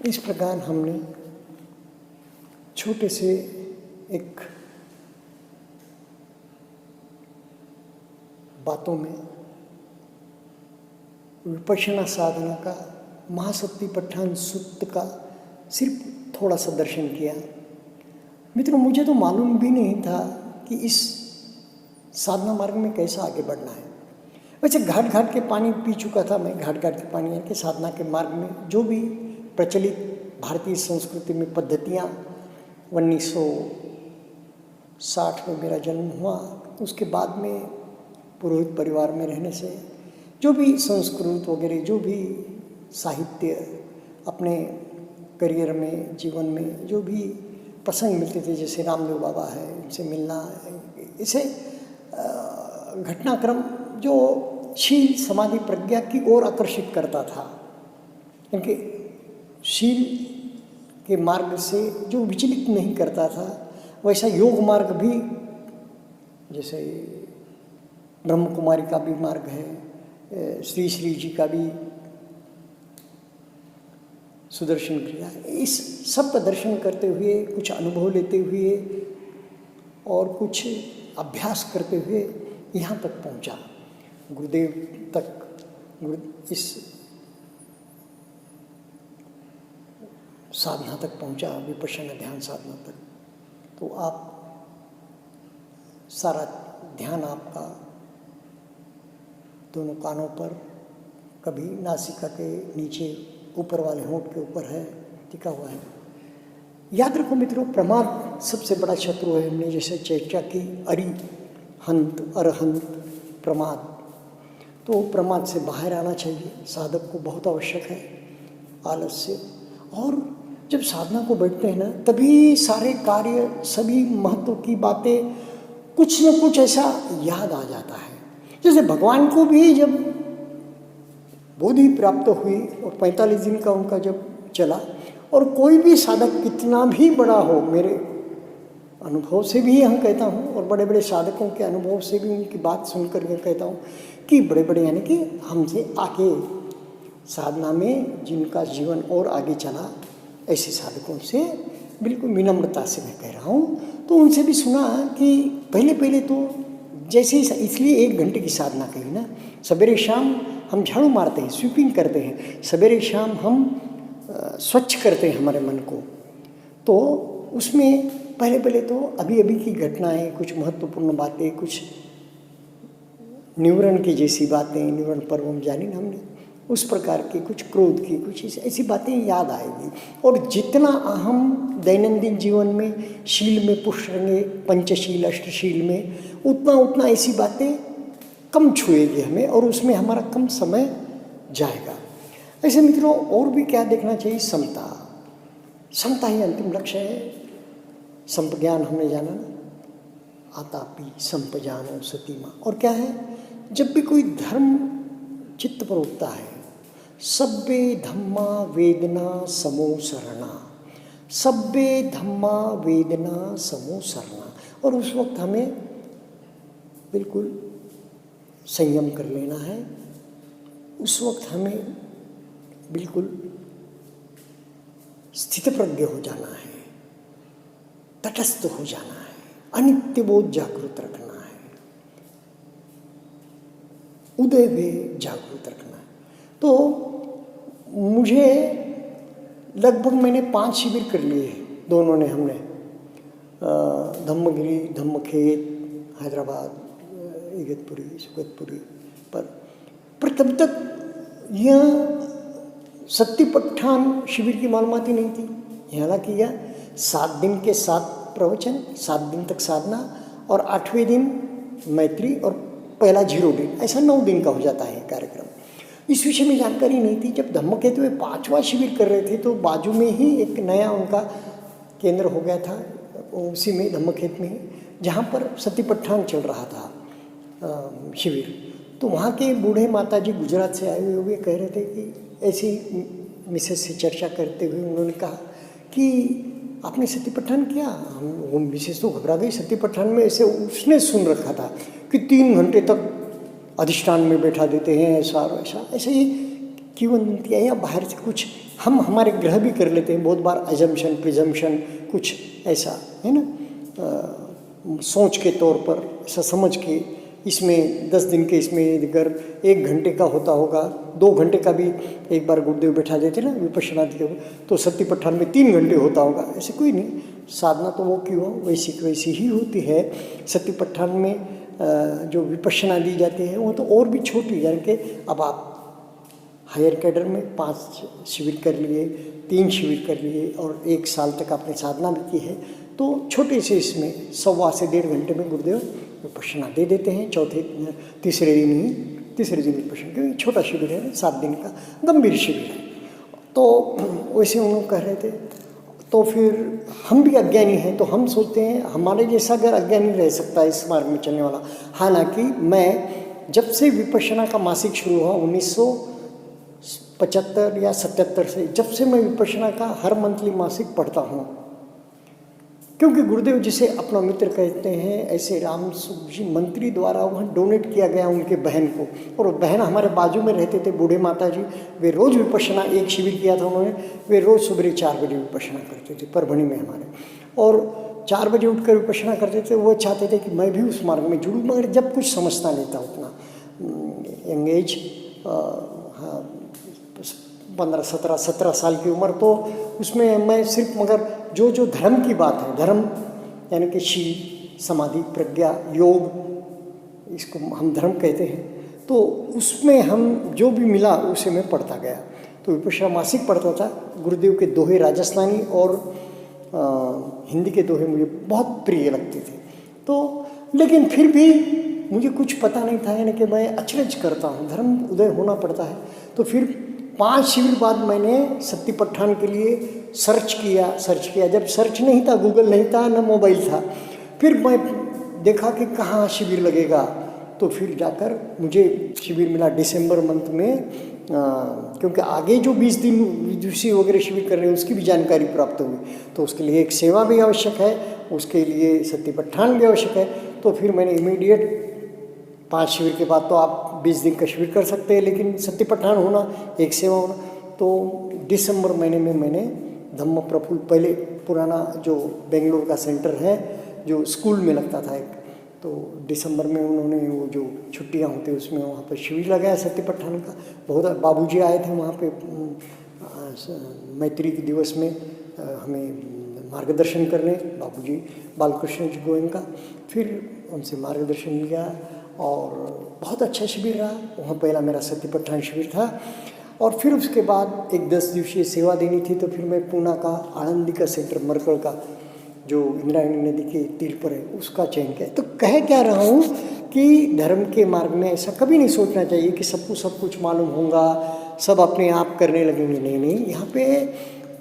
इस प्रकार हमने छोटे से एक बातों में विपश्यना साधना का, महासतिपट्ठान सूत्र का सिर्फ थोड़ा सा दर्शन किया। मित्रों, मुझे तो मालूम भी नहीं था कि इस साधना मार्ग में कैसा आगे बढ़ना है। वैसे घाट घाट के पानी पी चुका था मैं, घाट घाट के पानी के साधना के मार्ग में जो भी प्रचलित भारतीय संस्कृति में पद्धतियाँ, 1960 में मेरा जन्म हुआ, उसके बाद में पुरोहित परिवार में रहने से जो भी संस्कृत वगैरह, जो भी साहित्य अपने करियर में, जीवन में जो भी प्रसंग मिलते थे, जैसे रामदेव बाबा है, इनसे मिलना, इसे घटनाक्रम जो शील समाधि प्रज्ञा की ओर आकर्षित करता था, क्योंकि शील के मार्ग से जो विचलित नहीं करता था, वैसा योग मार्ग भी, जैसे ब्रह्म कुमारी का भी मार्ग है, श्री श्री जी का भी सुदर्शन क्रिया, इस सब का दर्शन करते हुए, कुछ अनुभव लेते हुए और कुछ अभ्यास करते हुए यहाँ तक पहुँचा, गुरुदेव तक, इस साधना तक पहुँचा, विपश्यना ध्यान साधना तक। तो आप सारा ध्यान आपका दोनों कानों पर, कभी नासिका के नीचे ऊपर वाले होंठ के ऊपर है, टिका हुआ है। याद रखो मित्रों, प्रमाद सबसे बड़ा शत्रु है। हमने जैसे चर्चा की, अरिहंत अरहंत प्रमाद, तो प्रमाद से बाहर आना चाहिए, साधक को बहुत आवश्यक है। आलस्य, और जब साधना को बैठते हैं ना, तभी सारे कार्य, सभी महत्व की बातें, कुछ न कुछ ऐसा याद आ जाता है। जैसे भगवान को भी जब बोधि प्राप्त हुई और 45 दिन का उनका जब चला, और कोई भी साधक कितना भी बड़ा हो, मेरे अनुभव से भी हम कहता हूँ और बड़े बड़े साधकों के अनुभव से भी उनकी बात सुनकर के कहता हूँ कि बड़े बड़े यानी कि हमसे आगे साधना में जिनका जीवन और आगे चला, ऐसे साधकों से बिल्कुल विनम्रता से मैं कह रहा हूँ। तो उनसे भी सुना कि पहले तो जैसे इसलिए 1 घंटे की साधना कही ना, सवेरे शाम हम झाड़ू मारते हैं, स्वीपिंग करते हैं, सवेरे शाम हम स्वच्छ करते हैं हमारे मन को। तो उसमें पहले तो अभी की घटनाएं, कुछ महत्वपूर्ण बातें, कुछ निवरण की जैसी बातें, निवरण पर्व हम जानी ना हमने, उस प्रकार की, कुछ क्रोध की, कुछ ऐसी बातें याद आएगी। और जितना हम दैनंदिन जीवन में शील में पुष्ट रहेंगे, पंचशील अष्टशील में, उतना ऐसी बातें कम छुएगी हमें, और उसमें हमारा कम समय जाएगा। ऐसे मित्रों, और भी क्या देखना चाहिए? समता ही अंतिम लक्ष्य है। संप ज्ञान हमने जाना ना, आतापि संप जानो सतीमा। और क्या है? जब भी कोई धर्म चित्त पर उठता है, सब्बे धम्मा वेदना समो शरणा, सब्बे धम्मा वेदना समो शरणा। और उस वक्त हमें बिल्कुल संयम कर लेना है। उस वक्त हमें बिल्कुल स्थितप्रज्ञ हो जाना है, तटस्थ हो जाना है, अनित्य बोध जागृत रखना है, उदय में जागृत रखना है। तो मुझे लगभग मैंने 5 शिविर कर लिए हैं, दोनों ने हमने, धम्मगिरी, धम्मखेत, हैदराबाद, इगतपुरी, सुगतपुरी पर तब तक यह सत्यपट्ठान शिविर की मालूमात ही नहीं थी। हालांकि यह 7 दिन के 7 प्रवचन, 7 दिन तक साधना, और 8वें दिन मैत्री, और पहला 0 दिन, ऐसा 9 दिन का हो जाता है कार्यक्रम। इस विषय में जानकारी नहीं थी। जब धम्मखेत में 5वां शिविर कर रहे थे, तो बाजू में ही एक नया उनका केंद्र हो गया था, उसी में धम्मखेत में ही, जहाँ पर सत्यपट्ठान चल रहा था शिविर। तो वहाँ के बूढ़े माता जी गुजरात से आए हुए कह रहे थे कि ऐसी मिसेस से चर्चा करते हुए उन्होंने कहा कि आपने सत्यपट्ठान किया? वो मिसेस तो घबरा गई। सत्यपट्ठान में ऐसे उसने सुन रखा था कि 3 घंटे तक अधिष्ठान में बैठा देते हैं, ऐसा और वैसा। ऐसे ही क्यों बनती है, या बाहर से कुछ हम हमारे ग्रह भी कर लेते हैं बहुत बार, एजम्पशन प्रिजम्पशन कुछ ऐसा है ना, सोच के तौर पर ऐसा समझ के, इसमें 10 दिन के, इसमें अगर 1 घंटे का होता होगा, 2 घंटे का भी एक बार गुरुदेव बैठा देते ना विपश्यना देते हुए, तो सत्यपट्ठान में 3 घंटे होता होगा। ऐसे कोई नहीं, साधना तो वो क्यों हो, वैसी ही होती है। सत्यपट्ठान में जो विपश्यना दी जाती है वो तो और भी छोटी, यानी कि अब आप हायर कैडर में 5 शिविर कर लिए, 3 शिविर कर लिए, और 1 साल तक आपने साधना भी की है, तो छोटे से इसमें 1.25 से 1.5 घंटे में गुरुदेव विपश्यना दे देते हैं। तीसरे दिन विपश्यना, क्योंकि छोटा शिविर है, 7 दिन का गंभीर शिविर है। तो वैसे उन्होंने कह रहे थे। तो फिर हम भी अज्ञानी हैं, तो हम सोचते हैं हमारे जैसा अगर अज्ञानी रह सकता है इस मार्ग में चलने वाला। हालांकि मैं जब से विपश्यना का मासिक शुरू हुआ 1975 या 77 से, जब से मैं विपश्यना का हर मंथली मासिक पढ़ता हूँ, क्योंकि गुरुदेव जिसे अपना मित्र कहते हैं, ऐसे राम सुख जी मंत्री द्वारा वहाँ डोनेट किया गया उनके बहन को, और बहन हमारे बाजू में रहते थे, बूढ़े माता जी। वे रोज़ विपश्यना, 1 शिविर किया था उन्होंने, वे रोज़ सुबह 4 बजे विपश्यना करते थे परभणी में हमारे, और 4 बजे उठकर विपश्यना करते थे। वो चाहते थे कि मैं भी उस मार्ग में जुड़ूँ, मगर जब कुछ समझता नहीं था उतना, यंग एज, 15-17 साल की उम्र, तो उसमें मैं सिर्फ, मगर जो धर्म की बात है, धर्म यानी कि शील, समाधि, प्रज्ञा, योग, इसको हम धर्म कहते हैं। तो उसमें हम जो भी मिला उसे मैं पढ़ता गया। तो विपश्यना मासिक पढ़ता था। गुरुदेव के दोहे राजस्थानी और हिंदी के दोहे मुझे बहुत प्रिय लगते थे। तो लेकिन फिर भी मुझे कुछ पता नहीं था, यानी कि मैं अचरज करता हूँ, धर्म उदय होना पड़ता है। तो फिर 5 शिविर बाद मैंने सत्तिपट्ठान के लिए सर्च किया। जब सर्च नहीं था, गूगल नहीं था, न मोबाइल था, फिर मैं देखा कि कहाँ शिविर लगेगा। तो फिर जाकर मुझे शिविर मिला दिसंबर मंथ में, क्योंकि आगे जो 20 दिन विदुषी वगैरह शिविर कर रहे हैं उसकी भी जानकारी प्राप्त हुई। तो उसके लिए एक सेवा भी आवश्यक है, उसके लिए सत्तिपट्ठान भी आवश्यक है। तो फिर मैंने इमीडिएट 5 शिविर के बाद तो आप 20 दिन का शिविर कर सकते हैं, लेकिन सत्तिपट्ठान होना, एक सेवा होना। तो दिसंबर महीने में मैंने धम्म प्रफुल्ल, पहले पुराना जो बेंगलोर का सेंटर है जो स्कूल में लगता था एक, तो दिसंबर में उन्होंने वो जो छुट्टियां होती है उसमें वहाँ पर शिविर लगाया सत्तिपट्ठान का। बहुत बाबूजी आए थे वहाँ पे मैत्री दिवस में हमें मार्गदर्शन करने, बाबूजी बालकृष्ण जी गोयनका। फिर उनसे मार्गदर्शन लिया और बहुत अच्छा शिविर रहा। वहाँ पहला मेरा सत्तिपट्ठान शिविर था। और फिर उसके बाद एक 10 दिवसीय सेवा देनी थी। तो फिर मैं पूना का आनंदी का सेंटर, मरकड़ का, जो इंद्रायणी नदी के तीर पर है, उसका चयन किया। तो कह क्या रहा हूँ कि धर्म के मार्ग में ऐसा कभी नहीं सोचना चाहिए कि सबको सब कुछ मालूम होगा, सब अपने आप करने लगेंगे। नहीं, यहाँ पे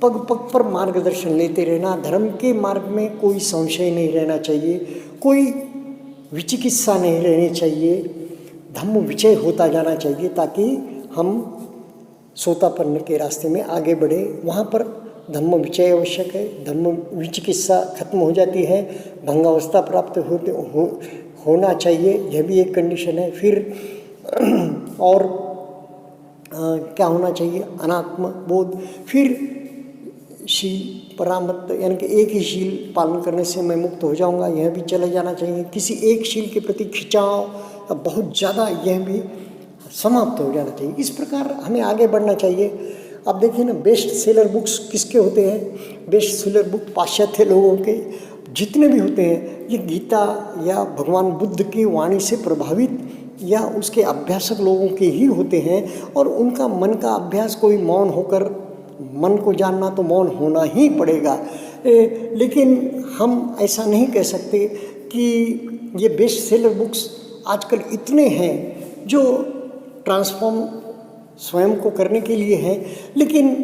पग पग पर मार्गदर्शन लेते रहना। धर्म के मार्ग में कोई संशय नहीं रहना चाहिए, कोई विचिकित्सा नहीं रहनी चाहिए, धम्म विचय होता जाना चाहिए, ताकि हम सोतापन्न के रास्ते में आगे बढ़े। वहाँ पर धम्म विचय आवश्यक है, धम्म विचिकित्सा खत्म हो जाती है, भंगावस्था प्राप्त होना चाहिए, यह भी एक कंडीशन है। फिर और क्या होना चाहिए, अनात्म बोध। फिर शील परामत्त, यानी कि एक ही शील पालन करने से मैं मुक्त हो जाऊंगा, यह भी चले जाना चाहिए। किसी एक शील के प्रति खिंचाव बहुत ज़्यादा, यह भी समाप्त हो जाना चाहिए। इस प्रकार हमें आगे बढ़ना चाहिए। अब देखिए ना, बेस्ट सेलर बुक्स किसके होते हैं? बेस्ट सेलर बुक पाश्चात्य लोगों के जितने भी होते हैं, ये गीता या भगवान बुद्ध की वाणी से प्रभावित या उसके अभ्यासक लोगों के ही होते हैं। और उनका मन का अभ्यास, कोई मौन होकर मन को जानना तो मौन होना ही पड़ेगा। लेकिन हम ऐसा नहीं कह सकते कि ये बेस्ट सेलर बुक्स आजकल इतने हैं जो ट्रांसफॉर्म स्वयं को करने के लिए है, लेकिन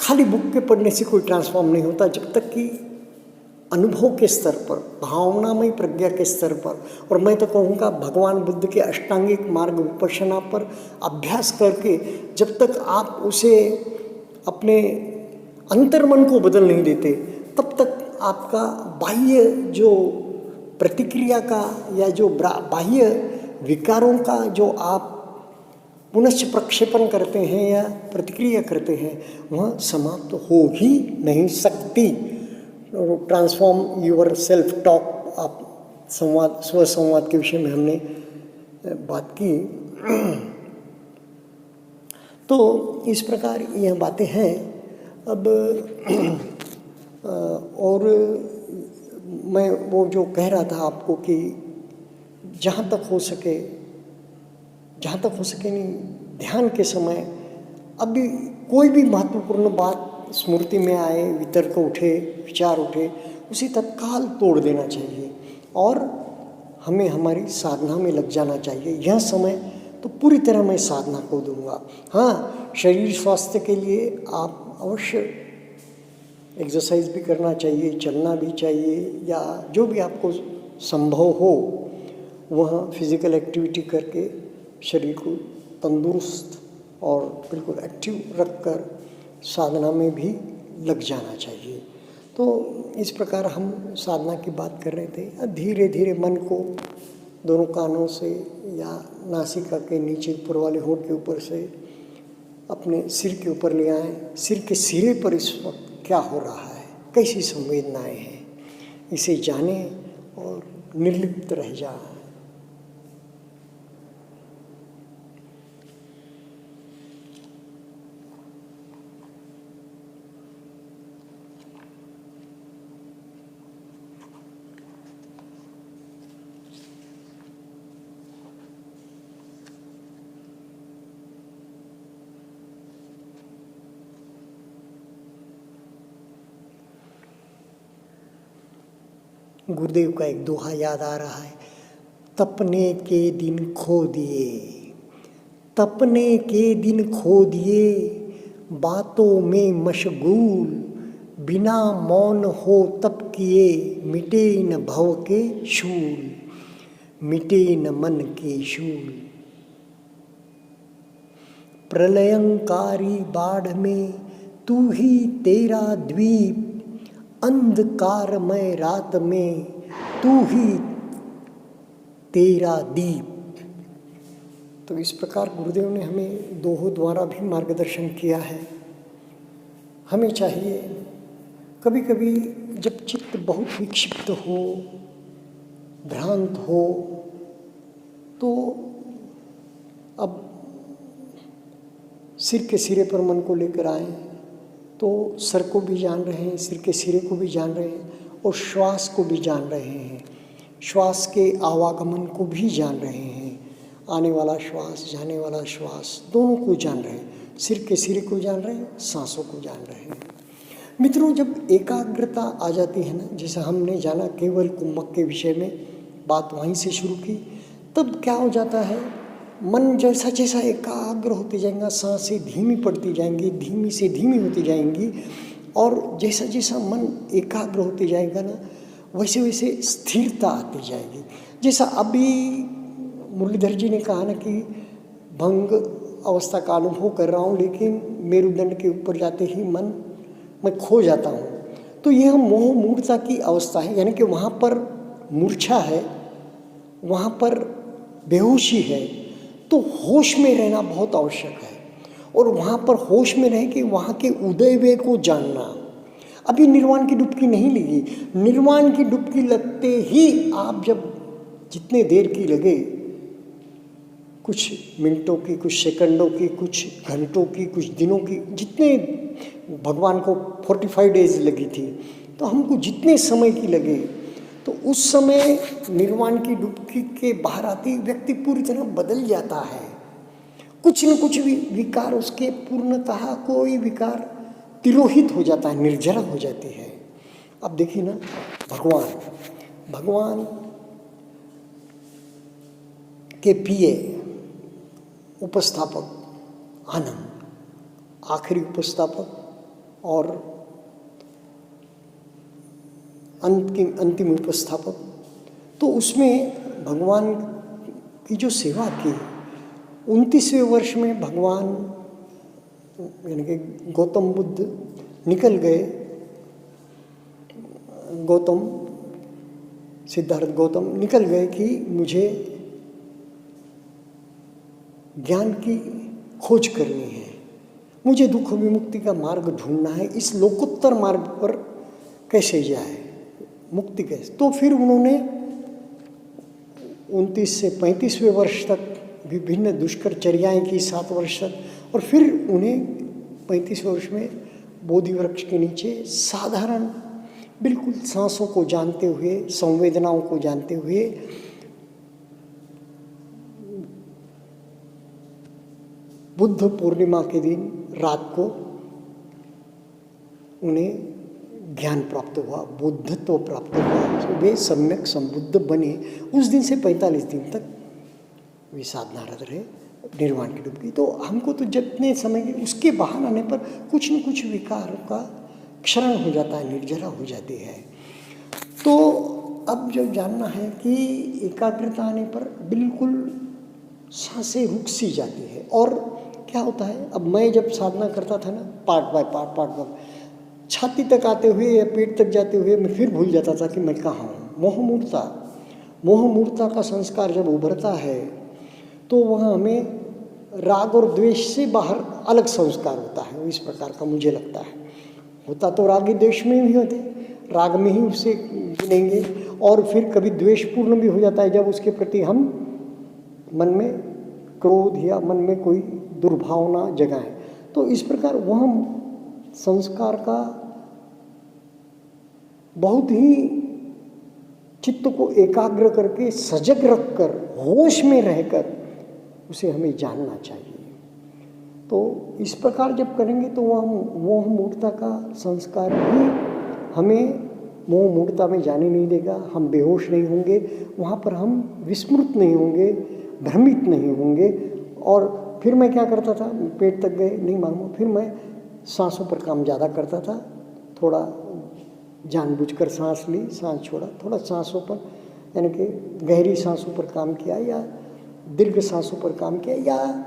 खाली बुक के पढ़ने से कोई ट्रांसफॉर्म नहीं होता। जब तक कि अनुभव के स्तर पर, भावनामय प्रज्ञा के स्तर पर, और मैं तो कहूँगा भगवान बुद्ध के अष्टांगिक मार्ग विपश्यना पर अभ्यास करके, जब तक आप उसे अपने अंतर्मन को बदल नहीं देते, तब तक आपका बाह्य जो प्रतिक्रिया का या जो बाह्य विकारों का जो आप पुनश्च प्रक्षेपण करते हैं या प्रतिक्रिया करते हैं, वह समाप्त हो ही नहीं सकती। ट्रांसफॉर्म यूर सेल्फ टॉक, आप संवाद, स्वसंवाद के विषय में हमने बात की। तो इस प्रकार यह बातें हैं। अब और मैं वो जो कह रहा था आपको कि जहाँ तक हो सके नहीं, ध्यान के समय अभी कोई भी महत्वपूर्ण बात स्मृति में आए, वितर्क उठे, विचार उठे, उसे तत्काल तोड़ देना चाहिए और हमें हमारी साधना में लग जाना चाहिए। यह समय तो पूरी तरह मैं साधना को दूंगा। हाँ, शरीर स्वास्थ्य के लिए आप अवश्य एक्सरसाइज भी करना चाहिए, चलना भी चाहिए, या जो भी आपको संभव हो वह फिजिकल एक्टिविटी करके शरीर को तंदुरुस्त और बिल्कुल एक्टिव रखकर साधना में भी लग जाना चाहिए। तो इस प्रकार हम साधना की बात कर रहे थे। धीरे धीरे मन को दोनों कानों से या नासिका के नीचे ऊपर वाले होंठ के ऊपर से अपने सिर के ऊपर ले आए। सिर के सिरे पर इस वक्त क्या हो रहा है, कैसी संवेदनाएं हैं, इसे जाने और निर्लिप्त रह जाए। गुरुदेव का एक दोहा याद आ रहा है, तपने के दिन खो दिए, तपने के दिन खो दिए, बातों में मशगूल, बिना मौन हो तप किए, मिटे न भव के शूल, मिटे न मन के शूल। प्रलयंकारी बाढ़ में तू ही तेरा द्वीप, अंधकारमय रात में तू ही तेरा दीप। तो इस प्रकार गुरुदेव ने हमें दोहों द्वारा भी मार्गदर्शन किया है। हमें चाहिए कभी कभी जब चित्त बहुत विक्षिप्त हो, भ्रांत हो, तो अब सिर के सिरे पर मन को लेकर आए, तो सर को भी जान रहे हैं, सिर के सिरे को भी जान रहे हैं, और श्वास को भी जान रहे हैं, श्वास के आवागमन को भी जान रहे हैं, आने वाला श्वास, जाने वाला श्वास, दोनों को जान रहे हैं, सिर के सिरे को जान रहे हैं, सांसों को जान रहे हैं। मित्रों, जब एकाग्रता आ जाती है ना, जैसे हमने जाना केवल कुंभक के विषय में, बात वहीं से शुरू की, तब क्या हो जाता है, मन जैसा जैसा एकाग्र होते जाएगा, सांसें धीमी पड़ती जाएंगी, धीमी से धीमी होती जाएंगी, और जैसा जैसा मन एकाग्र होते जाएगा ना, वैसे वैसे स्थिरता आती जाएगी। जैसा अभी मुरलीधर जी ने कहा ना कि भंग अवस्था का अनुभव कर रहा हूँ, लेकिन मेरुदंड के ऊपर जाते ही मैं खो जाता हूँ। तो यह मोह मूर्छा की अवस्था है, यानी कि वहाँ पर मूर्छा है, वहाँ पर बेहोशी है, तो होश में रहना बहुत आवश्यक है। और वहाँ पर होश में रह के वहाँ के उदय वे को जानना। अभी निर्वाण की डुबकी नहीं लगी, निर्वाण की डुबकी लगते ही आप जब जितने देर की लगे, कुछ मिनटों की, कुछ सेकंडों की, कुछ घंटों की, कुछ दिनों की, जितने भगवान को 45 डेज लगी थी, तो हमको जितने समय की लगे, तो उस समय निर्वाण की डुबकी के बाहर आते ही व्यक्ति पूरी तरह बदल जाता है। कुछ न कुछ विकार उसके पूर्णतः कोई विकार तिरोहित हो जाता है, निर्जरा हो जाती है। अब देखिए ना, भगवान के प्रिय उपस्थापक आनंद, आखिरी उपस्थापक और अंतिम उपस्थापक, तो उसमें भगवान की जो सेवा की, 29वें वर्ष में भगवान यानी कि गौतम बुद्ध निकल गए, सिद्धार्थ गौतम निकल गए कि मुझे ज्ञान की खोज करनी है, मुझे दुख विमुक्ति का मार्ग ढूंढना है, इस लोकोत्तर मार्ग पर कैसे जाए, मुक्ति कैसे। तो फिर उन्होंने 29 से 35वें वर्ष तक विभिन्न दुष्करचर्याएँ की, 7 वर्ष तक, और फिर उन्हें 35वें वर्ष में बोधि वृक्ष के नीचे साधारण बिल्कुल सांसों को जानते हुए, संवेदनाओं को जानते हुए, बुद्ध पूर्णिमा के दिन रात को उन्हें ज्ञान प्राप्त हुआ, बुद्धत्व प्राप्त हुआ, तो वे सम्यक संबुद्ध बने। उस दिन से 45 दिन तक वे साधनारत रहे, निर्वाण की डुबकी। तो हमको तो जितने समय के उसके बाहर आने पर कुछ न कुछ विकार का क्षरण हो जाता है, निर्जरा हो जाती है। तो अब जो जानना है कि एकाग्रता आने पर बिल्कुल सांसें रुक सी जाती है। और क्या होता है, अब मैं जब साधना करता था ना, पार्ट बाय पार्ट छाती तक आते हुए या पेट तक जाते हुए मैं फिर भूल जाता था कि मैं कहाँ हूँ। मोह मूर्ता का संस्कार जब उभरता है तो वहाँ हमें राग और द्वेष से बाहर अलग संस्कार होता है। इस प्रकार का मुझे लगता है, होता तो राग द्वेष में भी होते, राग में ही उसे गिनेंगे, और फिर कभी द्वेषपूर्ण भी हो जाता है जब उसके प्रति हम मन में क्रोध या मन में कोई दुर्भावना जगाएं। तो इस प्रकार वह संस्कार का बहुत ही चित्त को एकाग्र करके, सजग रखकर, होश में रहकर उसे हमें जानना चाहिए। तो इस प्रकार जब करेंगे तो वह मूर्ता का संस्कार भी हमें मोह मूढ़ता में जाने नहीं देगा, हम बेहोश नहीं होंगे, वहाँ पर हम विस्मृत नहीं होंगे, भ्रमित नहीं होंगे। और फिर मैं क्या करता था, पेट तक गए नहीं मालूम, फिर मैं सांसों पर काम ज़्यादा करता था, थोड़ा जानबूझकर सांस ली, सांस छोड़ा, थोड़ा सांसों पर यानी कि गहरी सांसों पर काम किया या दीर्घ सांसों पर काम किया, या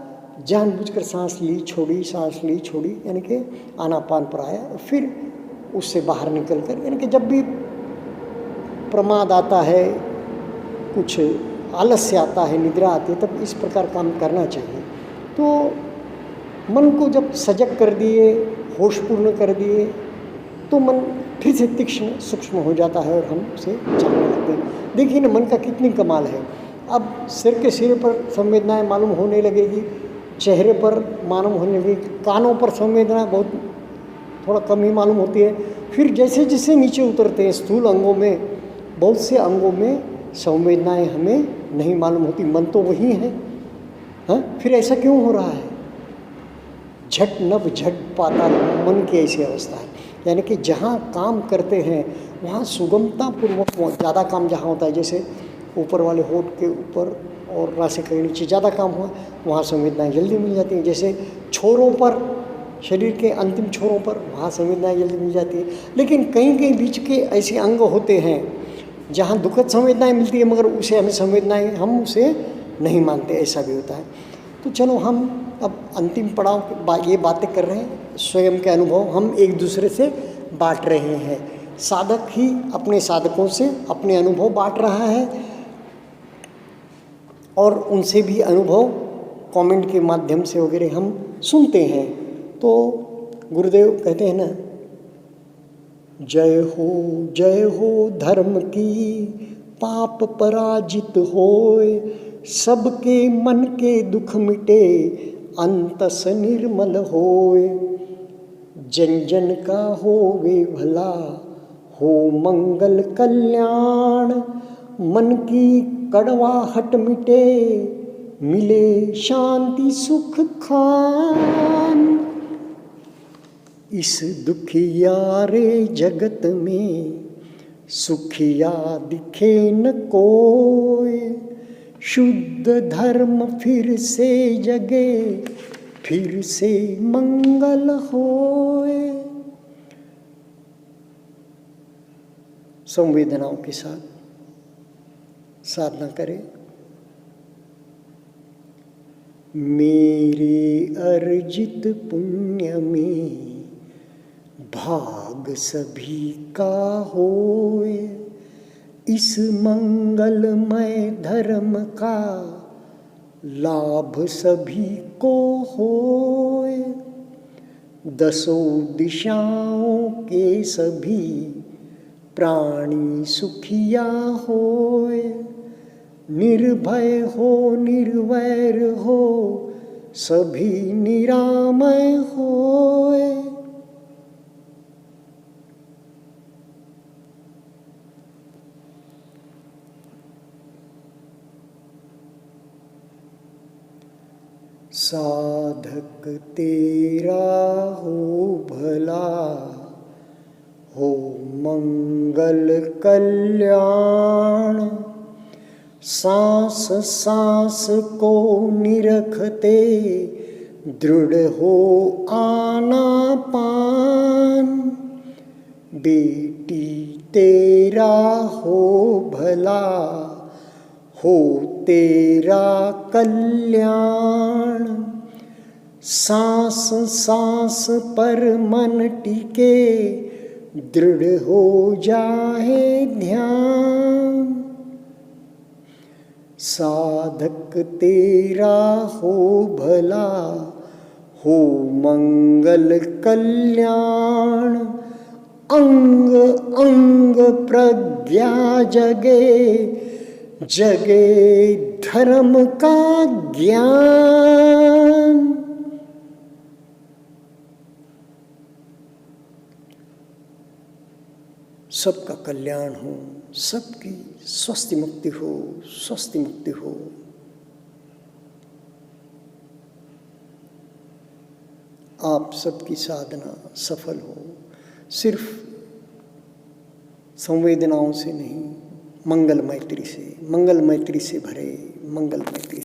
जानबूझकर सांस ली छोड़ी, सांस ली छोड़ी, यानी कि आनापान पर आया, फिर उससे बाहर निकल कर, यानी कि जब भी प्रमाद आता है, कुछ आलस्य आता है, निद्रा आती है, तब इस प्रकार काम करना चाहिए। तो मन को जब सजग कर दिए, होशपूर्ण कर दिए, तो मन फिर से तीक्ष्ण सूक्ष्म हो जाता है और हम उसे जानने लगते हैं। देखिए ना, मन का कितनी कमाल है। अब सिर के सिरे पर संवेदनाएं मालूम होने लगेगी, चेहरे पर मालूम होने लगेगी, कानों पर संवेदना बहुत थोड़ा कम ही मालूम होती है। फिर जैसे जैसे नीचे उतरते हैं स्थूल अंगों में, बहुत से अंगों में संवेदनाएं हमें नहीं मालूम होती, मन तो वही है। हाँ, फिर ऐसा क्यों हो रहा है? झट नभ झट पाताल, मन की ऐसी अवस्था है। यानी कि जहाँ काम करते हैं वहाँ सुगमतापूर्वक, ज़्यादा काम जहाँ होता है, जैसे ऊपर वाले होठ के ऊपर और नासिका के नीचे ज़्यादा काम हुआ, वहाँ संवेदनाएं जल्दी मिल जाती हैं। जैसे छोरों पर, शरीर के अंतिम छोरों पर, वहाँ संवेदनाएं जल्दी मिल जाती है। लेकिन कहीं कहीं बीच के ऐसे अंग होते हैं जहाँ दुखद संवेदनाएं मिलती है, मगर उसे हमें संवेदनाएं, हम उसे नहीं मानते, ऐसा भी होता है। तो चलो, हम अब अंतिम पड़ाव ये बातें कर रहे हैं, स्वयं के अनुभव हम एक दूसरे से बांट रहे हैं। साधक ही अपने साधकों से अपने अनुभव बांट रहा है और उनसे भी अनुभव कमेंट के माध्यम से वगैरह हम सुनते हैं। तो गुरुदेव कहते हैं ना, जय हो धर्म की, पाप पराजित होए, सबके मन के दुख मिटे, अंतस निर्मल होए, जन जन का होवे भला, हो मंगल कल्याण, मन की कड़वाहट मिटे, मिले शांति सुख खान। इस दुखिया रे जगत में, सुखिया दिखे न कोय, शुद्ध धर्म फिर से जगे, फिर से मंगल होए। संवेदनाओं के साथ साधना करें। मेरे अर्जित पुण्य में भाग सभी का होए, इस मंगलमय धर्म का लाभ सभी को होए, दसों दिशाओं के सभी प्राणी सुखिया होए, निर्भय हो निर्वैर हो, सभी निरामय होए। साधक तेरा हो भला, हो मंगल कल्याण, सांस सांस को निरखते, दृढ़ हो आनापान, बेटी तेरा हो भला, हो तेरा कल्याण, सांस सांस पर मन टिके, दृढ़ हो जाए ध्यान, साधक तेरा हो भला, हो मंगल कल्याण, अंग अंग प्रज्ञा जगे, जगे धर्म का ज्ञान। सबका कल्याण हो, सबकी स्वस्थ मुक्ति हो, स्वस्थ मुक्ति हो। आप सबकी साधना सफल हो। सिर्फ संवेदनाओं से नहीं, मंगल मैत्री से, मंगल मैत्री से भरे, मंगल मैत्री